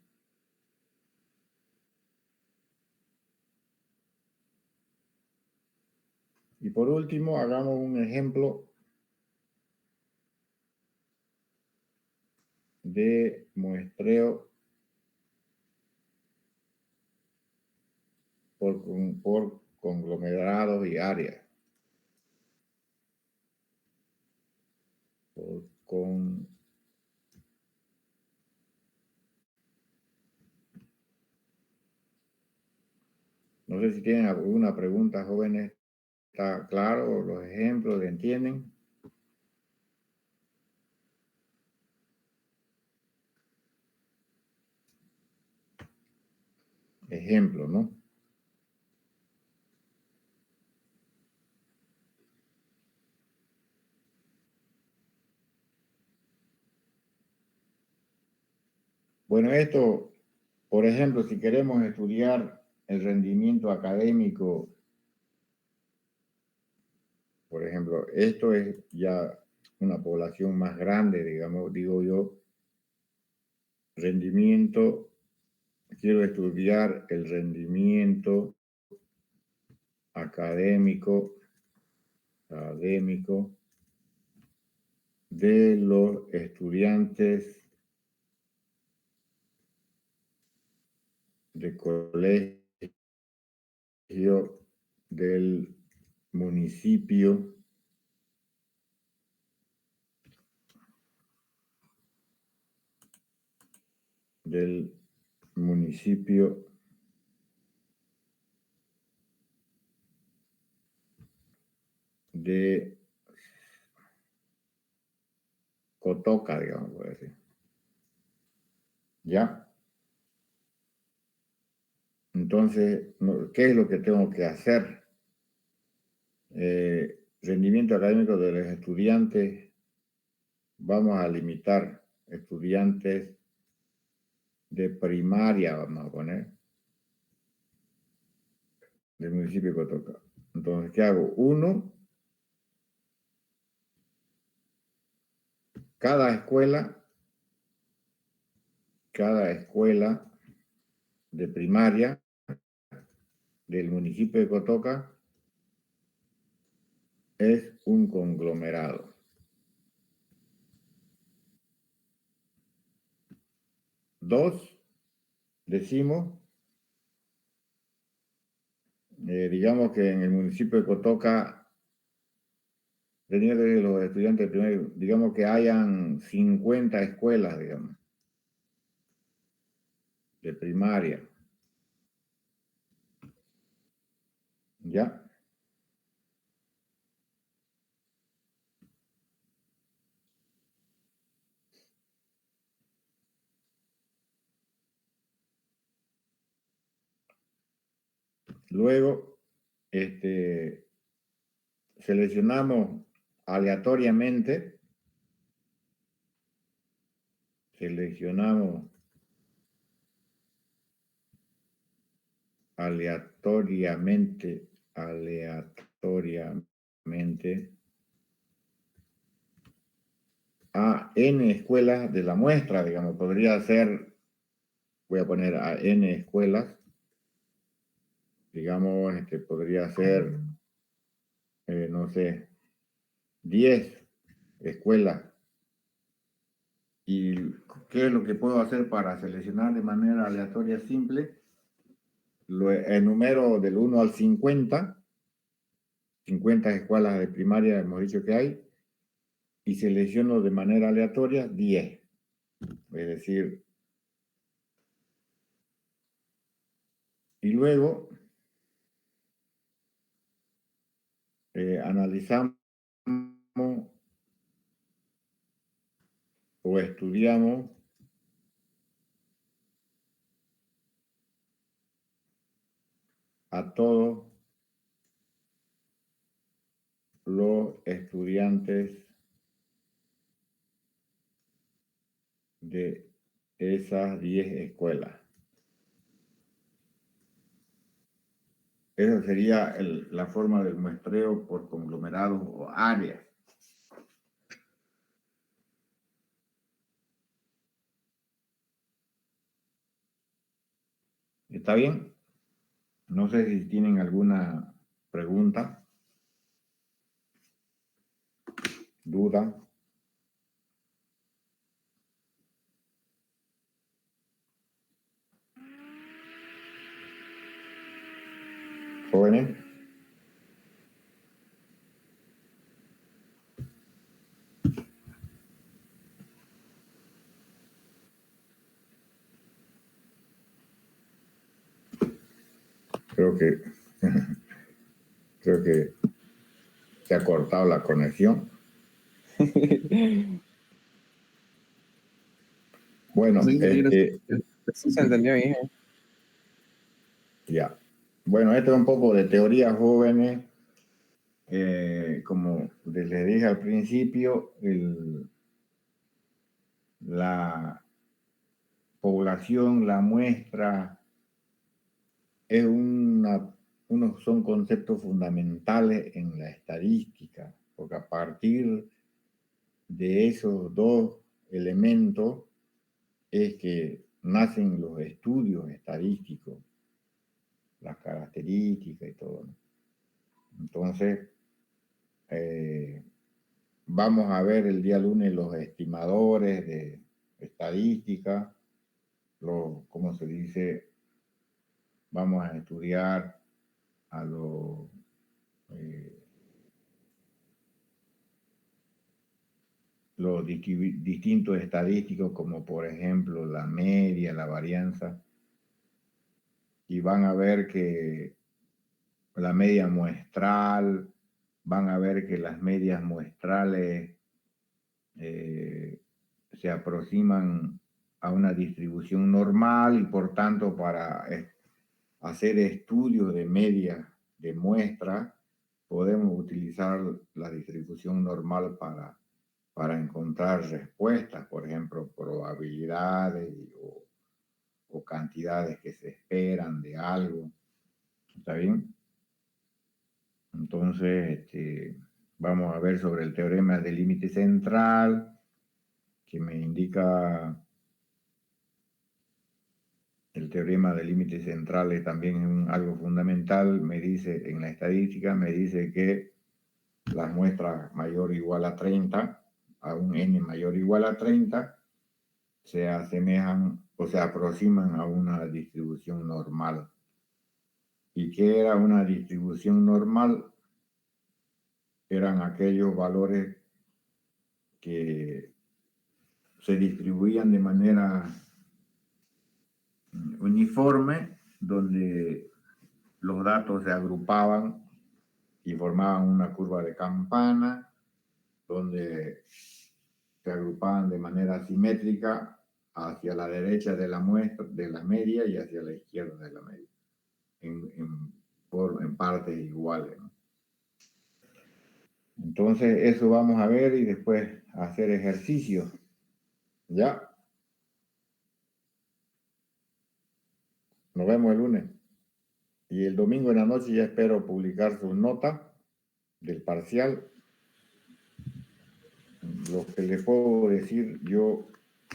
Y por último, hagamos un ejemplo de muestreo por conglomerados y áreas. No sé si tienen alguna pregunta, jóvenes. ¿Está claro los ejemplos? ¿Entienden? Ejemplo, ¿no? Bueno, esto, por ejemplo, si queremos estudiar el rendimiento académico, por ejemplo, esto es ya una población más grande, digamos, digo yo, rendimiento, quiero estudiar el rendimiento académico de los estudiantes de colegio del municipio de Cotoca, digamos, por decir. ¿Ya? Entonces, ¿qué es lo que tengo que hacer? Rendimiento académico de los estudiantes. Vamos a limitar estudiantes de primaria, vamos a poner, del municipio de Cotoca. Entonces, ¿qué hago? Uno, cada escuela de primaria del municipio de Cotoca es un conglomerado. Dos, decimos, digamos que en el municipio de Cotoca, teniendo los estudiantes de primaria, digamos que hayan 50 escuelas, digamos, de primaria. ¿Ya? Luego, seleccionamos aleatoriamente, aleatoriamente a N escuelas de la muestra, digamos, podría ser, voy a poner a N escuelas, digamos, podría ser, no sé, 10 escuelas. ¿Y qué es lo que puedo hacer para seleccionar de manera aleatoria simple? Lo enumero del 1 al 50 escuelas de primaria hemos dicho que hay, y selecciono de manera aleatoria 10. Es decir, y luego analizamos o estudiamos a todos los estudiantes de esas 10 escuelas. Esa sería la forma del muestreo por conglomerados o áreas. ¿Está bien? No sé si tienen alguna pregunta, duda. Jóvenes. Creo que se ha cortado la conexión. Bueno, Sí, se entendió bien. ya. Bueno, esto es un poco de teoría, jóvenes. Como les dije al principio, la población, la muestra son conceptos fundamentales en la estadística, porque a partir de esos dos elementos es que nacen los estudios estadísticos, las características y todo, ¿no? Entonces, vamos a ver el día lunes los estimadores de estadística, ¿cómo se dice? Vamos a estudiar a los distintos estadísticos, como por ejemplo la media, la varianza, y van a ver que la media muestral, van a ver que las medias muestrales se aproximan a una distribución normal y por tanto para hacer estudios de media de muestra podemos utilizar la distribución normal para encontrar respuestas, por ejemplo, probabilidades o cantidades que se esperan de algo. ¿Está bien? Entonces, vamos a ver sobre el teorema del límite central, que me indica el teorema del límite central es también algo fundamental. Me dice, en la estadística, me dice que las muestras mayor o igual a 30, a un n mayor o igual a 30, se asemejan o se aproximan a una distribución normal. ¿Y qué era una distribución normal? Eran aquellos valores que se distribuían de manera uniforme, donde los datos se agrupaban y formaban una curva de campana, donde se agrupaban de manera simétrica hacia la derecha de la muestra, de la media, y hacia la izquierda de la media, en partes iguales, ¿no? Entonces, eso vamos a ver y después hacer ejercicios. ¿Ya? Nos vemos el lunes. Y el domingo en la noche ya espero publicar su nota del parcial. Lo que les puedo decir yo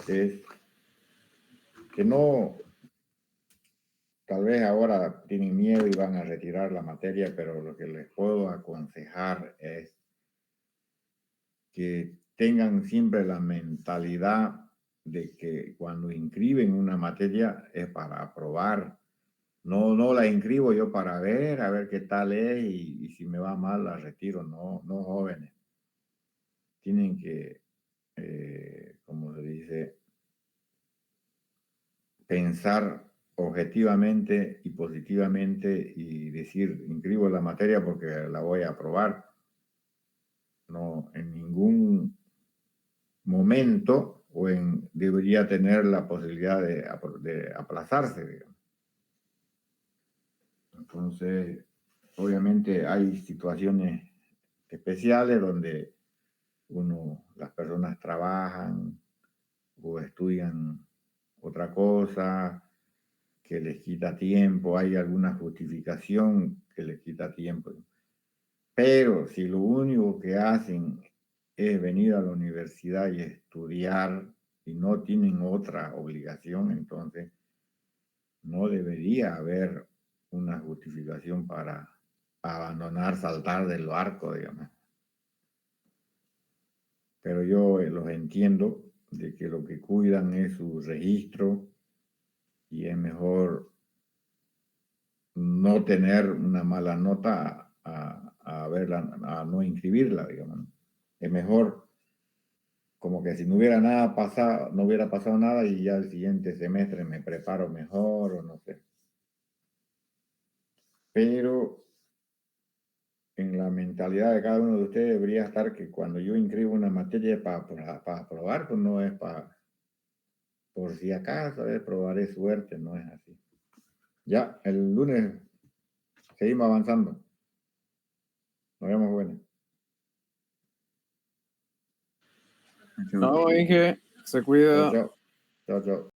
es que no, tal vez ahora tienen miedo y van a retirar la materia, pero lo que les puedo aconsejar es que tengan siempre la mentalidad de que cuando inscriben una materia es para aprobar. No la inscribo yo para ver, a ver qué tal es y si me va mal la retiro. No, jóvenes. Tienen que, como se dice, pensar objetivamente y positivamente y decir, inscribo la materia porque la voy a aprobar. No, en ningún momento debería tener la posibilidad de aplazarse, digamos. Entonces, obviamente hay situaciones especiales donde las personas trabajan o estudian otra cosa que les quita tiempo, hay alguna justificación que les quita tiempo. Pero si lo único que hacen es venir a la universidad y estudiar y no tienen otra obligación, entonces no debería haber una justificación para abandonar, saltar del barco, digamos. Pero yo los entiendo de que lo que cuidan es su registro y es mejor no tener una mala nota a no inscribirla, digamos. Es mejor como que si no hubiera nada pasado, no hubiera pasado nada y ya el siguiente semestre me preparo mejor o no sé. Pero en la mentalidad de cada uno de ustedes debería estar que cuando yo inscribo una materia para aprobar, pues no es por si acaso, probaré suerte, no es así. Ya, el lunes seguimos avanzando. Nos vemos, bueno. No, Inge, se cuida. Chao, chao. Chao, chao.